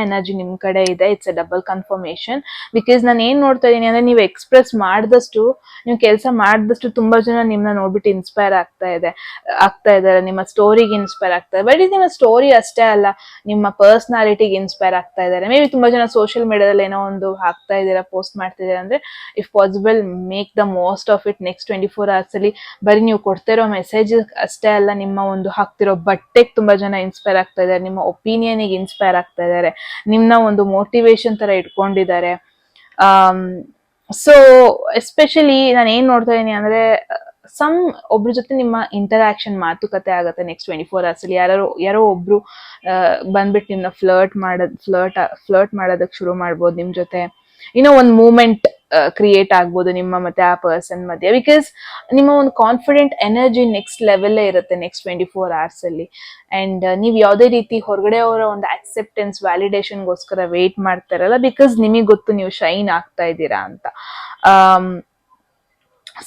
ಎನರ್ಜಿ ನಿಮ್ ಕಡೆ ಇದೆ. It's a double confirmation. Because ನಾನು ಏನ್ ನೋಡ್ತಾ ಇದೀನಿ ಅಂದ್ರೆ, ನೀವು ಎಕ್ಸ್ಪ್ರೆಸ್ ಮಾಡಿದಷ್ಟು, ನೀವು ಕೆಲಸ ಮಾಡಿದಷ್ಟು ತುಂಬಾ ಜನ ನಿಮ್ನ ನೋಡ್ಬಿಟ್ಟು ಇನ್ಸ್ಪೈರ್ ಆಗ್ತಾ ಇದಾರೆ, ನಿಮ್ಮ ಸ್ಟೋರಿಗೆ ಇನ್ಸ್ಪೈರ್ ಆಗ್ತಾರೆ. ಬಟ್ ಇದು ನಿಮ್ಮ ಸ್ಟೋರಿ ಅಷ್ಟೇ ಅಲ್ಲ, ನಿಮ್ಮ ಪರ್ಸನಾಲಿಟಿಗೆ ಇನ್ಸ್ಪೈರ್ ಆಗ್ತಾ ಇದಾರೆ. ಮೇ ಬಿ ತುಂಬಾ ಜನ ಸೋಷಿಯಲ್ ಮೀಡಿಯಾದಲ್ಲಿ ಏನೋ ಒಂದು ಹಾಕ್ತಾ ಇದ್ದೀರಾ, ಪೋಸ್ಟ್ ಮಾಡ್ತಿದ್ದೀರಾ ಅಂದ್ರೆ, if possible make the most of it. Next 24 hours ಅಲ್ಲಿ ಬರೀ ನೀವು ಕೊಡ್ತಿರೋ ಮೆಸೇಜ್ ಅಷ್ಟೇ ಅಲ್ಲ, ನಿಮ್ಮ ಒಂದು ಹಾಕ್ತಿರೋ ಬಟ್ಟೆಗೆ ತುಂಬಾ ಜನ ಇನ್ಸ್ಪೈರ್ ಆಗ್ತಾ ಇದ್ದಾರೆ, ನಿಮ್ಮ ಒಪಿನಿಯನ್ಗೆ ಇನ್ಸ್ಪೈರ್ ಆಗ್ತಾ ಇದ್ದಾರೆ, ನಿಮ್ನ ಒಂದು ಮೋಟಿವೇಶನ್ ತರ ಇಟ್ಕೊಂಡಿದ್ದಾರೆ. ಸೊ ಎಸ್ಪೆಷಲಿ ನಾನು ಏನ್ ನೋಡ್ತಾ ಇದೀನಿ ಅಂದ್ರೆ ಸಮ್ ಒಬ್ರ ಜೊತೆ ನಿಮ್ಮ ಇಂಟರಾಕ್ಷನ್ ಮಾತುಕತೆ ಆಗತ್ತೆ ನೆಕ್ಸ್ಟ್ 24 hours ಅಲ್ಲಿ. ಯಾರೋ ಒಬ್ರು ಬಂದ್ಬಿಟ್ಟು ನಿಮ್ನ ಫ್ಲರ್ಟ್ ಮಾಡೋದಕ್ಕೆ ಶುರು ಮಾಡ್ಬೋದು ನಿಮ್ ಜೊತೆ. ಒಂದು ಮೂಮೆಂಟ್ ಕ್ರಿಯೇಟ್ ಆಗ್ಬೋದು ನಿಮ್ಮ ಮತ್ತೆ ಆ ಪರ್ಸನ್ ಮಧ್ಯೆ, ಬಿಕಾಸ್ ನಿಮ್ಮ ಒಂದು ಕಾನ್ಫಿಡೆಂಟ್ ಎನರ್ಜಿ ನೆಕ್ಸ್ಟ್ ಲೆವೆಲ್ಲೇ ಇರುತ್ತೆ ನೆಕ್ಸ್ಟ್ 24 hours ಅಲ್ಲಿ. ಅಂಡ್ ನೀವ್ ಯಾವ್ದೇ ರೀತಿ ಹೊರಗಡೆ ಅವರ ಒಂದು ಅಕ್ಸೆಪ್ಟೆನ್ಸ್ ವ್ಯಾಲಿಡೇಷನ್ಗೋಸ್ಕರ ವೇಟ್ ಮಾಡ್ತಾರಲ್ಲ, ಬಿಕಾಸ್ ನಿಮಗೆ ಗೊತ್ತು ನೀವು ಶೈನ್ ಆಗ್ತಾ ಇದ್ದೀರಾ ಅಂತ.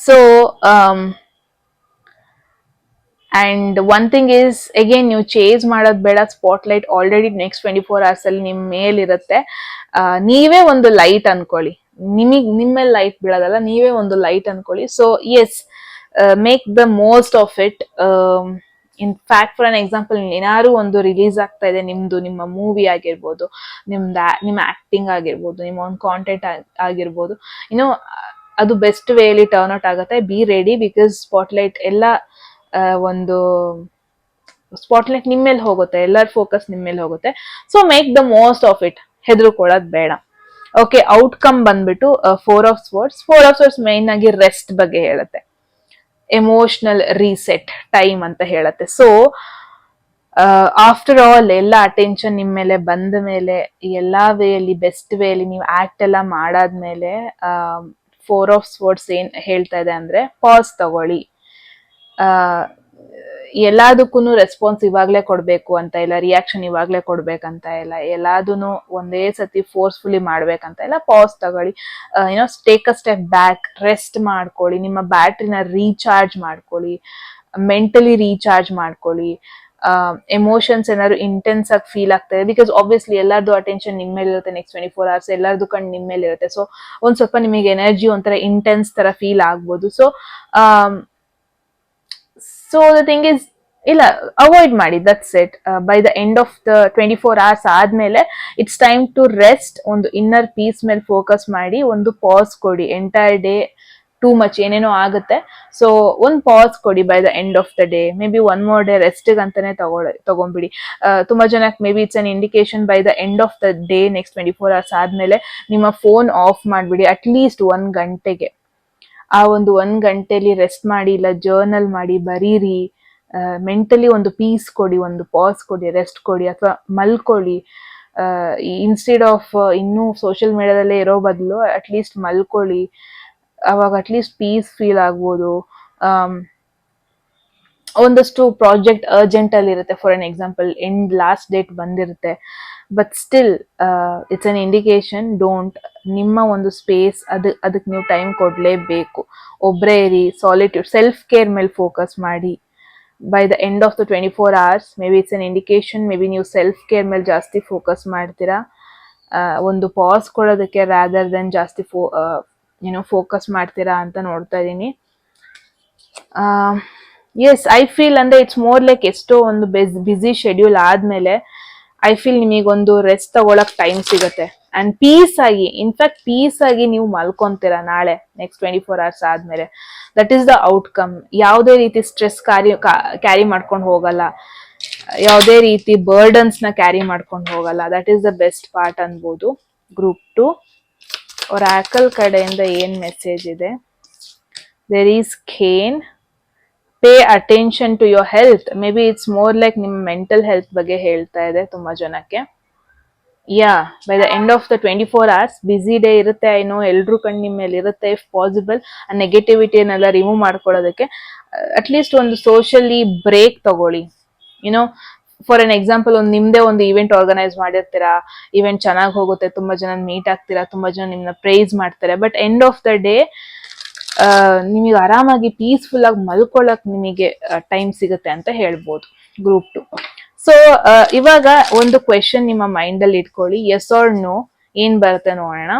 So and one thing is again, ನೀವು ಚೇಸ್ ಮಾಡೋದ್ ಬೇಡ. ಸ್ಪಾಟ್ಲೈಟ್ ಆಲ್ರೆಡಿ ನೆಕ್ಸ್ಟ್ 24 hours ಅಲ್ಲಿ ನಿಮ್ ಮೇಲಿರುತ್ತೆ. ನೀವೇ ಒಂದು ಲೈಟ್ ಅನ್ಕೊಳ್ಳಿ, ನಿಮ್ಮೇಲೆ ಲೈಟ್ ಬೀಳೋದಲ್ಲ, ನೀವೇ ಒಂದು ಲೈಟ್ ಅನ್ಕೊಳ್ಳಿ. So yes, make the most of it. In fact, for an example, ಏನಾದ್ರು ಒಂದು ರಿಲೀಸ್ ಆಗ್ತಾ ಇದೆ ನಿಮ್ಮ ಮೂವಿ ಆಗಿರ್ಬೋದು, ನಿಮ್ಮ ಆಕ್ಟಿಂಗ್ ಆಗಿರ್ಬೋದು, ನಿಮ್ಮ ಒಂದು ಕಾಂಟೆಂಟ್ ಆಗಿರ್ಬೋದು, ಅದು ಬೆಸ್ಟ್ ವೇಲಿ ಟರ್ನ್ ಔಟ್ ಆಗುತ್ತೆ. ಬಿ ರೆಡಿ, ಬಿಕಾಸ್ ಸ್ಪಾಟ್ಲೈಟ್ ಎಲ್ಲ ಒಂದು ಸ್ಪಾಟ್ಲೈಟ್ ನಿಮ್ಮ ಮೇಲೆ ಹೋಗುತ್ತೆ, ಎಲ್ಲರ ಫೋಕಸ್ ನಿಮ್ಮ ಮೇಲೆ ಹೋಗುತ್ತೆ. So make the most of it, ಹೆದರ್ಕೊಳ್ಳೋದು ಬೇಡ. ಓಕೆ, ಔಟ್ಕಮ್ ಬಂದ್ಬಿಟ್ಟು 4 of Swords ಮೈನ್ ಆಗಿ ರೆಸ್ಟ್ ಬಗ್ಗೆ ಹೇಳುತ್ತೆ, ಎಮೋಷನಲ್ ರೀಸೆಟ್ ಟೈಮ್ ಅಂತ ಹೇಳುತ್ತೆ. ಸೊ ಆಫ್ಟರ್ ಆಲ್ ಎಲ್ಲ ಅಟೆನ್ಷನ್ ನಿಮ್ಮ ಮೇಲೆ ಬಂದ ಮೇಲೆ, ಎಲ್ಲಾ ವೇಯಲ್ಲಿ ಬೆಸ್ಟ್ ವೇಯಲ್ಲಿ ನೀವು ಆಕ್ಟ್ ಎಲ್ಲ ಮಾಡಾದ್ಮೇಲೆ 4 of Swords ಏನ್ ಹೇಳ್ತಾ ಇದೆ ಅಂದ್ರೆ, ಪಾಸ್ ತಗೊಳ್ಳಿ. ಎಲ್ಲದಕ್ಕೂ ರೆಸ್ಪಾನ್ಸ್ ಇವಾಗ್ಲೇ ಕೊಡ್ಬೇಕು ಅಂತ ಇಲ್ಲ, ರಿಯಾಕ್ಷನ್ ಇವಾಗ್ಲೇ ಕೊಡ್ಬೇಕಂತ ಇಲ್ಲ, ಎಲ್ಲದನ್ನು ಒಂದೇ ಸತಿ ಫೋರ್ಸ್ಫುಲಿ ಮಾಡ್ಬೇಕಂತ ಇಲ್ಲ. ಪಾಸ್ ತಗೊಳ್ಳಿ, take a step back, rest ಮಾಡ್ಕೊಳ್ಳಿ, ನಿಮ್ಮ ಬ್ಯಾಟ್ರಿನ ರೀಚಾರ್ಜ್ ಮಾಡ್ಕೊಳ್ಳಿ, ಮೆಂಟಲಿ ರೀಚಾರ್ಜ್ ಮಾಡ್ಕೊಳ್ಳಿ. ಎಮೋಷನ್ಸ್ ಏನಾದ್ರು ಇಂಟೆನ್ಸ್ ಆಗಿ ಫೀಲ್ ಆಗ್ತದೆ, ಬಿಕಾಸ್ ಆಬ್ವಿಯಸ್ಲಿ ಎಲ್ಲರದು ಅಟೆನ್ಷನ್ ನಿಮ್ಮ ಮೇಲೆ ಇರುತ್ತೆ ನೆಕ್ಸ್ಟ್ 24 hours, ಎಲ್ಲರದು ಕಣ್ಣು ನಿಮ್ಮ ಮೇಲೆ ಇರುತ್ತೆ. ಸೊ ಒಂದ್ ಸ್ವಲ್ಪ ನಿಮಗೆ ಎನರ್ಜಿ ಒಂಥರ ಇಂಟೆನ್ಸ್ ತರ ಫೀಲ್ ಆಗ್ಬೋದು. ಸೊ ದ ಥಿಂಗ್ ಇಸ್, ಇಲ್ಲ, ಅವಾಯ್ಡ್ ಮಾಡಿ, that's it. By the end of the 24 hours ಆದ್ಮೇಲೆ ಇಟ್ಸ್ ಟೈಮ್ ಟು ರೆಸ್ಟ್. ಒಂದು ಇನ್ನರ್ ಪೀಸ್ ಮೇಲೆ ಫೋಕಸ್ ಮಾಡಿ, ಒಂದು ಪಾಸ್ ಕೊಡಿ. ಎಂಟೈರ್ ಡೇ ಟೂ ಮಚ್ ಏನೇನೋ ಆಗುತ್ತೆ, ಸೊ ಒಂದು ಪಾಸ್ ಕೊಡಿ by the end of the day. May be 1 more day ರೆಸ್ಟಿಗೆ ಅಂತಾನೆ ತಗೊಂಡ್ಬಿಡಿ. ತುಂಬಾ ಜನಕ್ಕೆ may be it's an indication, by the end of the day next 24 hours ಆದ್ಮೇಲೆ ನಿಮ್ಮ ಫೋನ್ ಆಫ್ ಮಾಡ್ಬಿಡಿ, ಅಟ್ಲೀಸ್ಟ್ 1 ಗಂಟೆಗೆ. ಆ ಒಂದು 1 ಗಂಟೆಲಿ ರೆಸ್ಟ್ ಮಾಡಿ, ಇಲ್ಲ ಜರ್ನಲ್ ಮಾಡಿ, ಬರೀರಿ. ಮೆಂಟಲಿ ಒಂದು ಪೀಸ್ ಕೊಡಿ, ಒಂದು ಪಾಸ್ ಕೊಡಿ, ರೆಸ್ಟ್ ಕೊಡಿ, ಅಥವಾ ಮಲ್ಕೊಳ್ಳಿ. ಇನ್ಸ್ಟೆಡ್ ಆಫ್ ಇನ್ನೂ ಸೋಷಿಯಲ್ ಮೀಡಿಯಾದಲ್ಲೇ ಇರೋ ಬದಲು ಅಟ್ಲೀಸ್ಟ್ ಮಲ್ಕೊಳ್ಳಿ. ಅವಾಗ ಅಟ್ಲೀಸ್ಟ್ ಪೀಸ್ ಫೀಲ್ ಆಗ್ಬೋದು. ಒಂದಷ್ಟು ಪ್ರಾಜೆಕ್ಟ್ ಅರ್ಜೆಂಟ್ ಅಲ್ಲಿ ಇರುತ್ತೆ, for an example and last date ಬಂದಿರುತ್ತೆ, but still it's an indication. Don't, ನಿಮ್ಮ ಒಂದು ಸ್ಪೇಸ್, ಅದಕ್ಕೆ ನೀವು ಟೈಮ್ ಕೊಡ್ಲೇಬೇಕು. ಒಬ್ರೇ ಇರಿ, ಸಾಲಿಟ್ಯೂಡ್, ಸೆಲ್ಫ್ ಕೇರ್ ಮೇಲೆ ಫೋಕಸ್ ಮಾಡಿ. By the end of the 24 hours maybe it's an indication, maybe ನೀವು ಸೆಲ್ಫ್ ಕೇರ್ ಮೇಲೆ ಜಾಸ್ತಿ ಫೋಕಸ್ ಮಾಡ್ತೀರಾ. ಒಂದು ಪಾಸ್ ಕೊಡೋದಕ್ಕೆ ರಾದರ್ ದೆನ್ ಜಾಸ್ತಿ ಫೋಕಸ್ ಮಾಡ್ತೀರಾ ಅಂತ ನೋಡ್ತಾ ಇದ್ದೀನಿ. ಎಸ್, ಐ ಫೀಲ್ ಅಂದ್ರೆ ಇಟ್ಸ್ ಮೋರ್ ಲೈಕ್, ಎಷ್ಟೋ ಒಂದು ಬಿಸಿ ಶೆಡ್ಯೂಲ್ ಆದ್ಮೇಲೆ ಐ ಫೀಲ್ ನಿಮಗೊಂದು ರೆಸ್ಟ್ ತಗೊಳಕ್ ಟೈಮ್ ಸಿಗುತ್ತೆ. ಅಂಡ್ ಪೀಸ್ ಆಗಿ, ಇನ್ಫ್ಯಾಕ್ಟ್ ಪೀಸ್ ಆಗಿ ನೀವು ಮಲ್ಕೊಂತೀರಾ ನಾಳೆ ನೆಕ್ಸ್ಟ್ 24 hours ಆದ್ಮೇಲೆ. That is the outcome. ಯಾವುದೇ ರೀತಿ ಸ್ಟ್ರೆಸ್ ಕ್ಯಾರಿ ಮಾಡ್ಕೊಂಡು ಹೋಗಲ್ಲ, ಯಾವುದೇ ರೀತಿ ಬರ್ಡನ್ಸ್ ನ ಕ್ಯಾರಿ ಮಾಡ್ಕೊಂಡು ಹೋಗಲ್ಲ. That is the best part ಅನ್ಬೋದು. ಗ್ರೂಪ್ 2 ಒರಾಕಲ್ ಕಡೆಯಿಂದ ಏನ್ ಮೆಸೇಜ್ ಇದೆ? ದೇರ್ ಈಸ್ ಖೇನ್, pay attention to your health. Maybe it's more like ನಿಮ್ಮ ಮೆಂಟಲ್ ಹೆಲ್ತ್ ಬಗ್ಗೆ ಹೇಳ್ತಾ ಇದೆ ತುಂಬಾ ಜನಕ್ಕೆ. Yeah, by the end of the 24 hours, busy day ಇರುತ್ತೆ, ಐ ನೋ, ಎಲ್ರೂ ಕಣ್ಣು ನಿಮ್ಮ ಮೇಲೆ ಇರುತ್ತೆ. ಇಫ್ ಪಾಸಿಬಲ್ ಆ ನೆಗೆಟಿವಿಟಿಯನ್ನೆಲ್ಲ ರಿಮೂವ್ ಮಾಡ್ಕೊಳ್ಳೋದಕ್ಕೆ ಅಟ್ಲೀಸ್ಟ್ ಒಂದು ಸೋಷಿಯಲಿ ಬ್ರೇಕ್ ತಗೊಳ್ಳಿ. ಫಾರ್ ಅನ್ ಎಕ್ಸಾಂಪಲ್, ನಿಮ್ದೇ ಒಂದು ಇವೆಂಟ್ ಆರ್ಗನೈಸ್ ಮಾಡಿರ್ತೀರಾ, ಇವೆಂಟ್ ಚೆನ್ನಾಗಿ ಹೋಗುತ್ತೆ, ತುಂಬಾ ಜನ ಮೀಟ್ ಆಗ್ತೀರಾ, ತುಂಬಾ ಜನ ನಿಮ್ನ ಪ್ರೈಸ್ ಮಾಡ್ತಾರೆ, but end of the day ನಿಮಗೆ ಆರಾಮಾಗಿ ಪೀಸ್ಫುಲ್ ಆಗಿ ಮಲ್ಕೊಳ್ಳಕ್ ನಿಮಗೆ ಟೈಮ್ ಸಿಗುತ್ತೆ ಅಂತ ಹೇಳ್ಬೋದು. ಗ್ರೂಪ್ 2. ಸೊ ಇವಾಗ ಒಂದು ಕ್ವೆಶನ್ ನಿಮ್ಮ ಮೈಂಡ್ ಅಲ್ಲಿ ಇಟ್ಕೊಳ್ಳಿ, ಎಸ್ ಆರ್ ನೋ, ಏನ್ ಬರುತ್ತೆ ನೋಡೋಣ.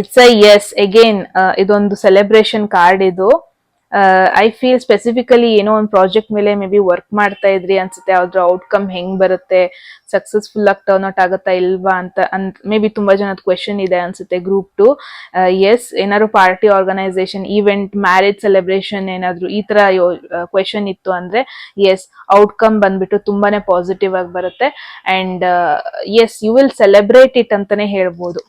It's a yes. ಅಗೇನ್ ಇದೊಂದು ಸೆಲೆಬ್ರೇಷನ್ ಕಾರ್ಡ್ ಇದು. ಐ ಫೀಲ್ ಸ್ಪೆಸಿಫಿಕಲಿ ಏನೋ ಒಂದು ಪ್ರಾಜೆಕ್ಟ್ ಮೇಲೆ ಮೇ ಬಿ ವರ್ಕ್ ಮಾಡ್ತಾ ಇದ್ರಿ ಅನ್ಸುತ್ತೆ, ಅದ್ರ ಔಟ್ಕಮ್ ಹೆಂಗ್ ಬರುತ್ತೆ, ಸಕ್ಸಸ್ಫುಲ್ ಆಗಿ ಟರ್ನ್ ಔಟ್ ಆಗುತ್ತಾ ಇಲ್ವಾ ಅಂತ ಮೇ ಬಿ ತುಂಬಾ ಜನದ ಕ್ವೆಶನ್ ಇದೆ ಅನ್ಸುತ್ತೆ. ಗ್ರೂಪ್ 2 ಎಸ್, ಏನಾದ್ರು party organisation, event, marriage celebration ಏನಾದ್ರು ಈ ತರ ಕ್ವೆಶನ್ ಇತ್ತು ಅಂದ್ರೆ ಎಸ್, ಔಟ್ಕಮ್ ಬಂದ್ಬಿಟ್ಟು ತುಂಬಾನೇ ಪಾಸಿಟಿವ್ ಆಗಿ ಬರುತ್ತೆ. And yes, you will celebrate it ಅಂತಾನೆ ಹೇಳ್ಬೋದು.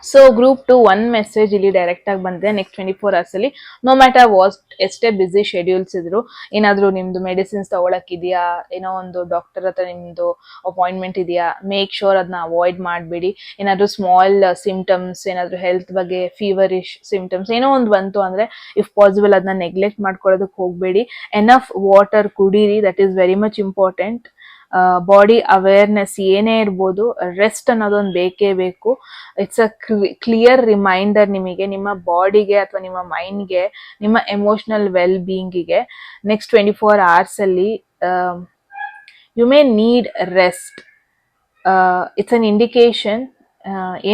ಸೊ ಗ್ರೂಪ್ 2 ಒನ್ ಮೆಸೇಜ್ ಇಲ್ಲಿ ಡೈರೆಕ್ಟ್ ಆಗಿ ಬಂದಿದೆ. ನೆಕ್ಸ್ಟ್ 24 hours ಅಲ್ಲಿ ನೋ ಮ್ಯಾಟರ್ ವಾಟ್ ಎಷ್ಟೇ ಬಿಸಿ ಶೆಡ್ಯೂಲ್ಸ್ ಇದ್ರು, ಏನಾದ್ರು ನಿಮ್ದು ಮೆಡಿಸಿನ್ಸ್ ತಗೊಳಕ್ ಇದೆಯಾ, ಏನೋ ಒಂದು ಡಾಕ್ಟರ್ ಹತ್ರ ನಿಮ್ದು ಅಪಾಯಿಂಟ್ಮೆಂಟ್ ಇದೆಯಾ, ಮೇಕ್ ಶೋರ್ ಅದನ್ನ ಅವಾಯ್ಡ್ ಮಾಡಬೇಡಿ. ಏನಾದ್ರು ಸ್ಮಾಲ್ ಸಿಂಪ್ಟಮ್ಸ್, ಏನಾದ್ರು ಹೆಲ್ತ್ ಬಗ್ಗೆ ಫೀವರಿಶ್ ಸಿಂಪ್ಟಮ್ಸ್ ಏನೋ ಒಂದು ಬಂತು ಅಂದ್ರೆ ಇಫ್ ಪಾಸಿಬಲ್ ಅದನ್ನ ನೆಗ್ಲೆಕ್ಟ್ ಮಾಡ್ಕೊಳ್ಳೋದಕ್ಕೆ ಹೋಗಬೇಡಿ. ಎನಫ್ ವಾಟರ್ ಕುಡೀರಿ, that is very much important. Body awareness ಏನೇ ಇರ್ಬೋದು, ರೆಸ್ಟ್ ಅನ್ನೋದೊಂದು ಬೇಕೇ ಬೇಕು. ಇಟ್ಸ್ ಅ ಕ್ಲಿಯರ್ ರಿಮೈಂಡರ್ ನಿಮಗೆ, ನಿಮ್ಮ ಬಾಡಿಗೆ ಅಥವಾ ನಿಮ್ಮ ಮೈಂಡ್ಗೆ, ನಿಮ್ಮ ಎಮೋಷನಲ್ ವೆಲ್ ಬೀಯಿಂಗಿಗೆ ನೆಕ್ಸ್ಟ್ 24 hours ಅಲ್ಲಿ you may need rest. It's an indication.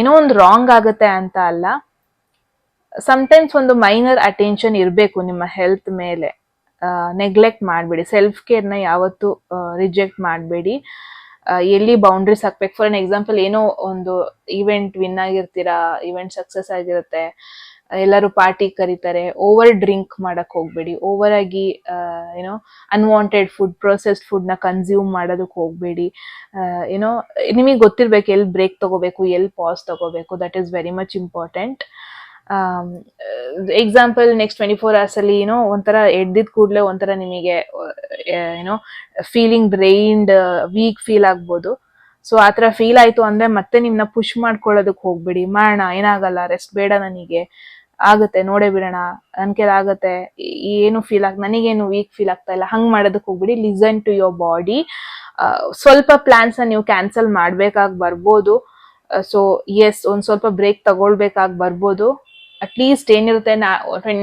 ಏನೋ ಒಂದು ರಾಂಗ್ ಆಗುತ್ತೆ ಅಂತ ಅಲ್ಲ, ಸಮ್ಟೈಮ್ಸ್ ಒಂದು ಮೈನರ್ ಅಟೆನ್ಷನ್ ಇರಬೇಕು ನಿಮ್ಮ ಹೆಲ್ತ್ ಮೇಲೆ. ನೆಗ್ಲೆಕ್ಟ್ ಮಾಡಬೇಡಿ, ಸೆಲ್ಫ್ ಕೇರ್ನ ಯಾವತ್ತು ರಿಜೆಕ್ಟ್ ಮಾಡಬೇಡಿ. ಎಲ್ಲಿ ಬೌಂಡ್ರೀಸ್ ಹಾಕ್ಬೇಕು. ಫಾರ್ ಅನ್ ಎಕ್ಸಾಂಪಲ್, ಏನೋ ಒಂದು ಈವೆಂಟ್ ವಿನ್ ಆಗಿರ್ತೀರಾ, ಈವೆಂಟ್ ಸಕ್ಸಸ್ ಆಗಿರುತ್ತೆ, ಎಲ್ಲರೂ ಪಾರ್ಟಿ ಕರೀತಾರೆ, ಓವರ್ ಡ್ರಿಂಕ್ ಮಾಡಕ್ ಹೋಗ್ಬೇಡಿ. ಓವರ್ ಆಗಿ ಏನೋ ಅನ್ವಾಂಟೆಡ್ ಫುಡ್, ಪ್ರೊಸೆಸ್ಡ್ ಫುಡ್ ನ ಕನ್ಸ್ಯೂಮ್ ಮಾಡೋದಕ್ಕೆ ಹೋಗ್ಬೇಡಿ. ಏನೋ ನಿಮಗೆ ಗೊತ್ತಿರ್ಬೇಕು ಎಲ್ಲಿ ಬ್ರೇಕ್ ತಗೋಬೇಕು, ಎಲ್ಲಿ ಪಾಸ್ ತಗೋಬೇಕು. That is very much important. Example, next 24 hours ಅಲ್ಲಿ ಏನೋ ಒಂಥರ ಎದ್ದಿದ್ ಕೂಡ್ಲೆ ಒಂಥರ ನಿಮಗೆ ಏನೋ ಫೀಲಿಂಗ್ ಡ್ರೈನ್ಡ್, ವೀಕ್ ಫೀಲ್ ಆಗ್ಬೋದು. ಸೊ ಆತರ ಫೀಲ್ ಆಯ್ತು ಅಂದ್ರೆ ಮತ್ತೆ ನಿಮ್ನ ಪುಷ್ ಮಾಡ್ಕೊಳ್ಳೋದಕ್ ಹೋಗ್ಬಿಡಿ. ಮಾಡೋಣ, ಏನಾಗಲ್ಲ, ರೆಸ್ಟ್ ಬೇಡ, ನನಗೆ ಆಗುತ್ತೆ, ನೋಡೇ ಬಿಡೋಣ, ನನ್ ಕೈಲಿ ಆಗತ್ತೆ, ಏನು ಫೀಲ್ ನನಗೇನು ವೀಕ್ ಫೀಲ್ ಆಗ್ತಾ ಇಲ್ಲ, ಹಂಗ್ ಮಾಡೋದಕ್ ಹೋಗ್ಬಿಡಿ. Listen to your body. ಸ್ವಲ್ಪ ಪ್ಲಾನ್ಸ್ ನೀವು ಕ್ಯಾನ್ಸಲ್ ಮಾಡ್ಬೇಕಾಗಿ ಬರ್ಬೋದು. ಸೊ ಎಸ್, ಒಂದ್ ಸ್ವಲ್ಪ ಬ್ರೇಕ್ ತಗೊಳ್ಬೇಕಾಗಿ ಬರ್ಬೋದು. ಅಟ್ಲೀಸ್ಟ್ ಏನಿರುತ್ತೆ,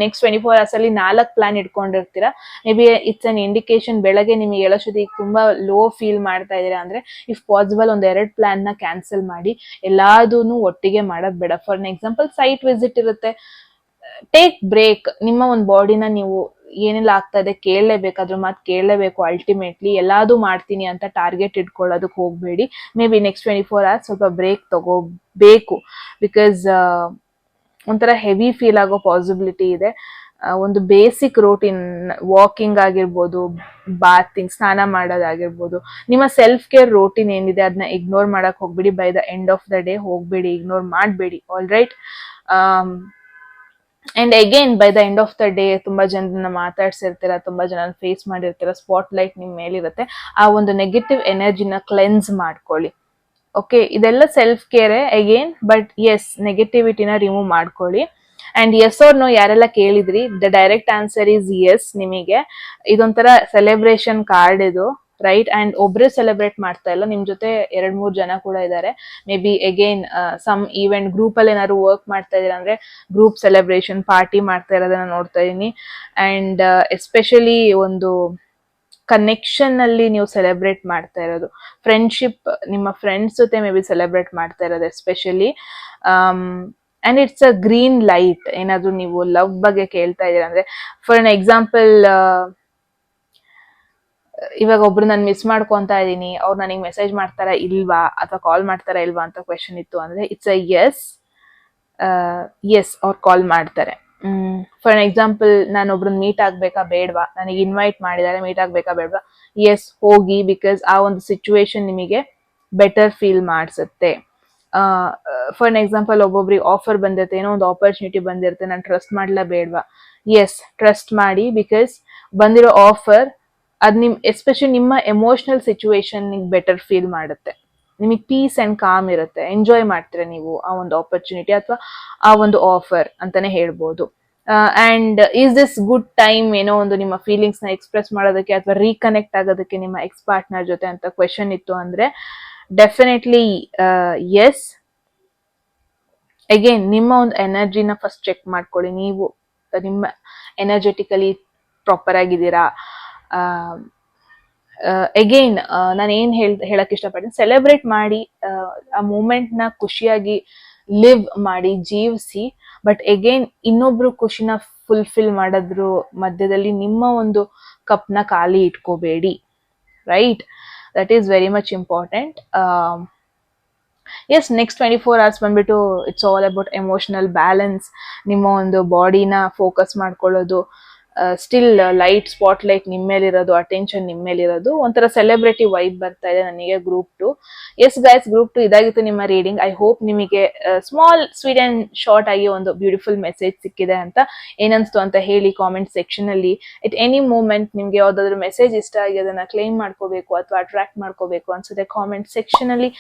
ನೆಕ್ಸ್ಟ್ 24 hours ಅಲ್ಲಿ 4 ಪ್ಲಾನ್ ಇಟ್ಕೊಂಡಿರ್ತೀರಾ. Maybe it's an indication, ಬೆಳಗ್ಗೆ ನಿಮಗೆ ಹೇಳೋಷ್ಟೊತ್ತಿಗೆ ತುಂಬಾ ಲೋ ಫೀಲ್ ಮಾಡ್ತಾ ಇದೀರಾ ಅಂದ್ರೆ ಇಫ್ ಪಾಸಿಬಲ್ ಒಂದ್ 2 ಪ್ಲಾನ್ ನ ಕ್ಯಾನ್ಸಲ್ ಮಾಡಿ, ಎಲ್ಲಾದೂನು ಒಟ್ಟಿಗೆ ಮಾಡೋದ್ ಬೇಡ. ಫಾರ್ ಎಕ್ಸಾಂಪಲ್, ಸೈಟ್ ವಿಸಿಟ್ ಇರುತ್ತೆ, ಟೇಕ್ ಬ್ರೇಕ್. ನಿಮ್ಮ ಒಂದು ಬಾಡಿನ ನೀವು ಏನೆಲ್ಲ ಆಗ್ತಾ ಇದೆ ಕೇಳಲೇಬೇಕು, ಅದ್ರ ಮಾತು ಕೇಳಲೇಬೇಕು. ಅಲ್ಟಿಮೇಟ್ಲಿ ಎಲ್ಲಾದು ಮಾಡ್ತೀನಿ ಅಂತ ಟಾರ್ಗೆಟ್ ಇಟ್ಕೊಳ್ಳೋದಕ್ಕೆ ಹೋಗ್ಬೇಡಿ. ಮೇ ಬಿ ನೆಕ್ಸ್ಟ್ 24 hours ಸ್ವಲ್ಪ ಬ್ರೇಕ್ ತಗೋಬೇಕು. ಬಿಕಾಸ್ ಒಂಥರ ಹೆವಿ ಫೀಲ್ ಆಗೋ ಪಾಸಿಬಿಲಿಟಿ ಇದೆ. ಒಂದು ಬೇಸಿಕ್ ರೂಟೀನ್, ವಾಕಿಂಗ್ ಆಗಿರ್ಬೋದು, ಬಾತಿಂಗ್, ಸ್ನಾನ ಮಾಡೋದಾಗಿರ್ಬೋದು, ನಿಮ್ಮ ಸೆಲ್ಫ್ ಕೇರ್ ರೂಟೀನ್ ಏನಿದೆ ಅದನ್ನ ಇಗ್ನೋರ್ ಮಾಡಕ್ ಹೋಗ್ಬೇಡಿ. By the end of the day ಹೋಗ್ಬೇಡಿ, ಇಗ್ನೋರ್ ಮಾಡಬೇಡಿ. All right. And again, by the end of the day ತುಂಬಾ ಜನರನ್ನ ಮಾತಾಡ್ಸಿರ್ತೀರ, ತುಂಬಾ ಜನ ಫೇಸ್ ಮಾಡಿರ್ತೀರ, ಸ್ಪಾಟ್ ಲೈಟ್ ನಿಮ್ ಮೇಲಿರುತ್ತೆ. ಆ ಒಂದು ನೆಗೆಟಿವ್ ಎನರ್ಜಿನ ಕ್ಲೆನ್ಸ್ ಮಾಡ್ಕೊಳ್ಳಿ. ಓಕೆ, ಇದೆಲ್ಲ self care again. But yes, ನೆಗೆಟಿವಿಟಿನ ರಿಮೂವ್ ಮಾಡ್ಕೊಳ್ಳಿ. ಅಂಡ್ ಎಸ್ ಆರ್ ನೋ ಯಾರೆಲ್ಲ ಕೇಳಿದ್ರಿ, the direct answer is yes. ನಿಮಗೆ ಇದೊಂಥರ ಸೆಲೆಬ್ರೇಷನ್ ಕಾರ್ಡ್ ಇದು, ರೈಟ್? ಅಂಡ್ ಒಬ್ರೇ ಸೆಲೆಬ್ರೇಟ್ ಮಾಡ್ತಾ ಇಲ್ಲ, ನಿಮ್ ಜೊತೆ 2-3 ಜನ ಕೂಡ ಇದ್ದಾರೆ. Maybe again some event group ಅಲ್ಲಿ ಏನಾದ್ರು ವರ್ಕ್ ಮಾಡ್ತಾ ಇದೀರ ಅಂದ್ರೆ ಗ್ರೂಪ್ ಸೆಲೆಬ್ರೇಷನ್ ಪಾರ್ಟಿ ಮಾಡ್ತಾ ಇರೋದನ್ನ ನೋಡ್ತಾ ಇದೀನಿ. ಅಂಡ್ ಎಸ್ಪೆಷಲಿ ಒಂದು ಕನೆಕ್ಷನ್ ಅಲ್ಲಿ ನೀವು ಸೆಲೆಬ್ರೇಟ್ ಮಾಡ್ತಾ ಇರೋದು, ಫ್ರೆಂಡ್ಶಿಪ್, ನಿಮ್ಮ ಫ್ರೆಂಡ್ಸ್ ಜೊತೆ ಮೇ ಬಿ ಸೆಲೆಬ್ರೇಟ್ ಮಾಡ್ತಾ ಇರೋದು especially. And it's a green light. ಏನಾದ್ರು ನೀವು ಲವ್ ಬಗ್ಗೆ ಕೇಳ್ತಾ ಇದೀರ ಅಂದ್ರೆ, ಫಾರ್ ಅನ್ ಎಕ್ಸಾಂಪಲ್, ಇವಾಗ ಒಬ್ರು ನಾನು ಮಿಸ್ ಮಾಡ್ಕೊಂತಾ ಇದೀನಿ, ಅವ್ರು ನನಗೆ ಮೆಸೇಜ್ ಮಾಡ್ತಾರಾ ಇಲ್ವಾ ಅಥವಾ ಕಾಲ್ ಮಾಡ್ತಾರಾ ಇಲ್ವಾ ಅಂತ ಕ್ವೆಶನ್ ಇತ್ತು ಅಂದ್ರೆ ಇಟ್ಸ್ ಅ ಎಸ್. ಎಸ್, ಅವ್ರು ಕಾಲ್ ಮಾಡ್ತಾರೆ. ಫಾರ್ ಎಕ್ಸಾಂಪಲ್, ನಾನು ಒಬ್ರನ್ನ ಮೀಟ್ ಆಗ್ಬೇಕಾ ಬೇಡವಾ, ನನಗೆ ಇನ್ವೈಟ್ ಮಾಡಿದ್ದಾರೆ, ಮೀಟ್ ಆಗ್ಬೇಕಾ ಬೇಡವಾ? ಎಸ್, ಹೋಗಿ. ಬಿಕಾಸ್ ಆ ಒಂದು ಸಿಚುವೇಶನ್ ನಿಮಗೆ ಬೆಟರ್ ಫೀಲ್ ಮಾಡಿಸುತ್ತೆ. ಫಾರ್ ಎಕ್ಸಾಂಪಲ್, ಒಬ್ಬೊಬ್ರಿಗೆ ಆಫರ್ ಬಂದಿರುತ್ತೆ, ಏನೋ ಒಂದು ಆಪರ್ಚುನಿಟಿ ಬಂದಿರುತ್ತೆ, ನಾನು ಟ್ರಸ್ಟ್ ಮಾಡ್ಲಾ ಬೇಡವಾ? ಎಸ್, ಟ್ರಸ್ಟ್ ಮಾಡಿ. ಬಿಕಾಸ್ ಬಂದಿರೋ ಆಫರ್ ಅದ್ ಎಸ್ಪೆಷಲಿ ನಿಮ್ಮ ಎಮೋಷನಲ್ ಸಿಚುವೇಶನ್ ಬೆಟರ್ ಫೀಲ್ ಮಾಡುತ್ತೆ. ನಿಮಗೆ ಪೀಸ್ ಅಂಡ್ ಕಾಮ್ ಇರುತ್ತೆ, ಎಂಜಾಯ್ ಮಾಡ್ತೀರಾ ನೀವು ಆ ಒಂದು ಆಪರ್ಚುನಿಟಿ ಅಥವಾ ಆ ಒಂದು ಆಫರ್ ಅಂತಾನೆ ಹೇಳ್ಬೋದು. And is this good time ಏನೋ ಒಂದು ನಿಮ್ಮ ಫೀಲಿಂಗ್ಸ್ ನ ಎಕ್ಸ್ಪ್ರೆಸ್ ಮಾಡೋದಕ್ಕೆ ಅಥವಾ ರೀಕನೆಕ್ಟ್ ಆಗೋದಕ್ಕೆ ನಿಮ್ಮ ಎಕ್ಸ್ ಪಾರ್ಟ್ನರ್ ಜೊತೆ ಅಂತ ಕ್ವೆಶನ್ ಇತ್ತು ಅಂದ್ರೆ ಡೆಫಿನೆಟ್ಲಿ ಎಸ್. ಅಗೇನ್, ನಿಮ್ಮ ಒಂದು ಎನರ್ಜಿನ ಫಸ್ಟ್ ಚೆಕ್ ಮಾಡ್ಕೊಳ್ಳಿ. ನೀವು ನಿಮ್ಮ ಎನರ್ಜೆಟಿಕಲಿ ಪ್ರಾಪರ್ ಆಗಿದ್ದೀರಾ? ಅಗೇನ್, ನಾನು ಏನ್ ಹೇಳಕ್ ಇಷ್ಟಪಡ್ತೀನಿ, ಸೆಲೆಬ್ರೇಟ್ ಮಾಡಿ, ಆ ಮೂಮೆಂಟ್ ನ ಖುಷಿಯಾಗಿ ಲಿವ್ ಮಾಡಿ, ಜೀವಿಸಿ. ಬಟ್ ಅಗೇನ್, ಇನ್ನೊಬ್ರು ಖುಷಿನ ಫುಲ್ಫಿಲ್ ಮಾಡೋದ್ರ ಮಧ್ಯದಲ್ಲಿ ನಿಮ್ಮ ಒಂದು ಕಪ್ನ ಖಾಲಿ ಇಟ್ಕೋಬೇಡಿ, right? That is very much important. Yes, next 24 hours ಬಂದ್ಬಿಟ್ಟು it's all about emotional balance. ನಿಮ್ಮ ಒಂದು ಬಾಡಿನ ಫೋಕಸ್ ಮಾಡ್ಕೊಳ್ಳೋದು, ಸ್ಟಿಲ್ ಲೈಟ್ ಸ್ಪಾಟ್ ಲೈಟ್ ನಿಮ್ಮ ಮೇಲಿರೋದು, ಅಟೆನ್ಷನ್ ನಿಮ್ಮ ಮೇಲಿರೋದು, ಒಂಥರ ಸೆಲೆಬ್ರಿಟಿ ವೈಬ್ ಬರ್ತಾ ಇದೆ ನನಗೆ ಗ್ರೂಪ್ 2. ಎಸ್ ಗೈಸ್, ಗ್ರೂಪ್ 2 ಇದಾಗಿತ್ತು ನಿಮ್ಮ ರೀಡಿಂಗ್. ಐ ಹೋಪ್ ನಿಮಗೆ ಸ್ಮಾಲ್ ಸ್ವೀಟ್ ಅಂಡ್ ಶಾರ್ಟ್ ಆಗಿ ಒಂದು ಬ್ಯೂಟಿಫುಲ್ ಮೆಸೇಜ್ ಸಿಕ್ಕಿದೆ ಅಂತ. ಏನನ್ಸ್ತು ಅಂತ ಹೇಳಿ ಕಾಮೆಂಟ್ ಸೆಕ್ಷನ್ ಅಲ್ಲಿ. ಎಟ್ ಎನಿ ಮೂಮೆಂಟ್ ನಿಮ್ಗೆ ಯಾವ್ದಾದ್ರು ಮೆಸೇಜ್ ಇಷ್ಟ ಆಗಿ ಅದನ್ನ ಕ್ಲೈಮ್ ಮಾಡ್ಕೋಬೇಕು ಅಥವಾ ಅಟ್ರಾಕ್ಟ್ ಮಾಡ್ಕೋಬೇಕು ಅನ್ಸುತ್ತೆ, ಕಾಮೆಂಟ್ ಸೆಕ್ಷನ್ ಅಲ್ಲಿ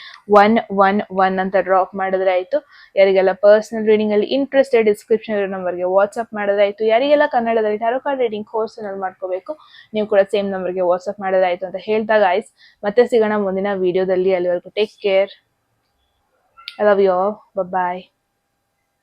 111 ಅಂತ ಡ್ರಾಪ್ ಮಾಡಿದ್ರೆ ಆಯ್ತು. ಯಾರಿಗೆಲ್ಲ ಪರ್ಸನಲ್ ರೀಡಿಂಗ್ ಅಲ್ಲಿ ಇಂಟ್ರೆಸ್ಟೆಡ್, ಡಿಸ್ಕ್ರಿಪ್ಷನ್ ನಂಬರ್ಗೆ ವಾಟ್ಸ್ಆಪ್ ಮಾಡಿದ್ರೆ ಆಯ್ತು. ಯಾರಿಗೆಲ್ಲ ಕನ್ನಡದಲ್ಲಿ ಟ್ಯಾರೋ ಕಾರ್ಡ್ ರೀಡಿಂಗ್ ಕೋರ್ಸ್ ಮಾಡ್ಕೋಬೇಕು, ನೀವು ಕೂಡ ಸೇಮ್ ನಂಬರ್ಗೆ ವಾಟ್ಸ್ಆಪ್ ಮಾಡಿದ್ರೆ ಆಯ್ತು ಅಂತ ಹೇಳ್ತಾ ಗೈಸ್, ಮತ್ತೆ ಸಿಗೋಣ ಮುಂದಿನ ವಿಡಿಯೋದಲ್ಲಿ. ಅಲ್ಲಿವರೆಗೂ take care. I love you all. Bye.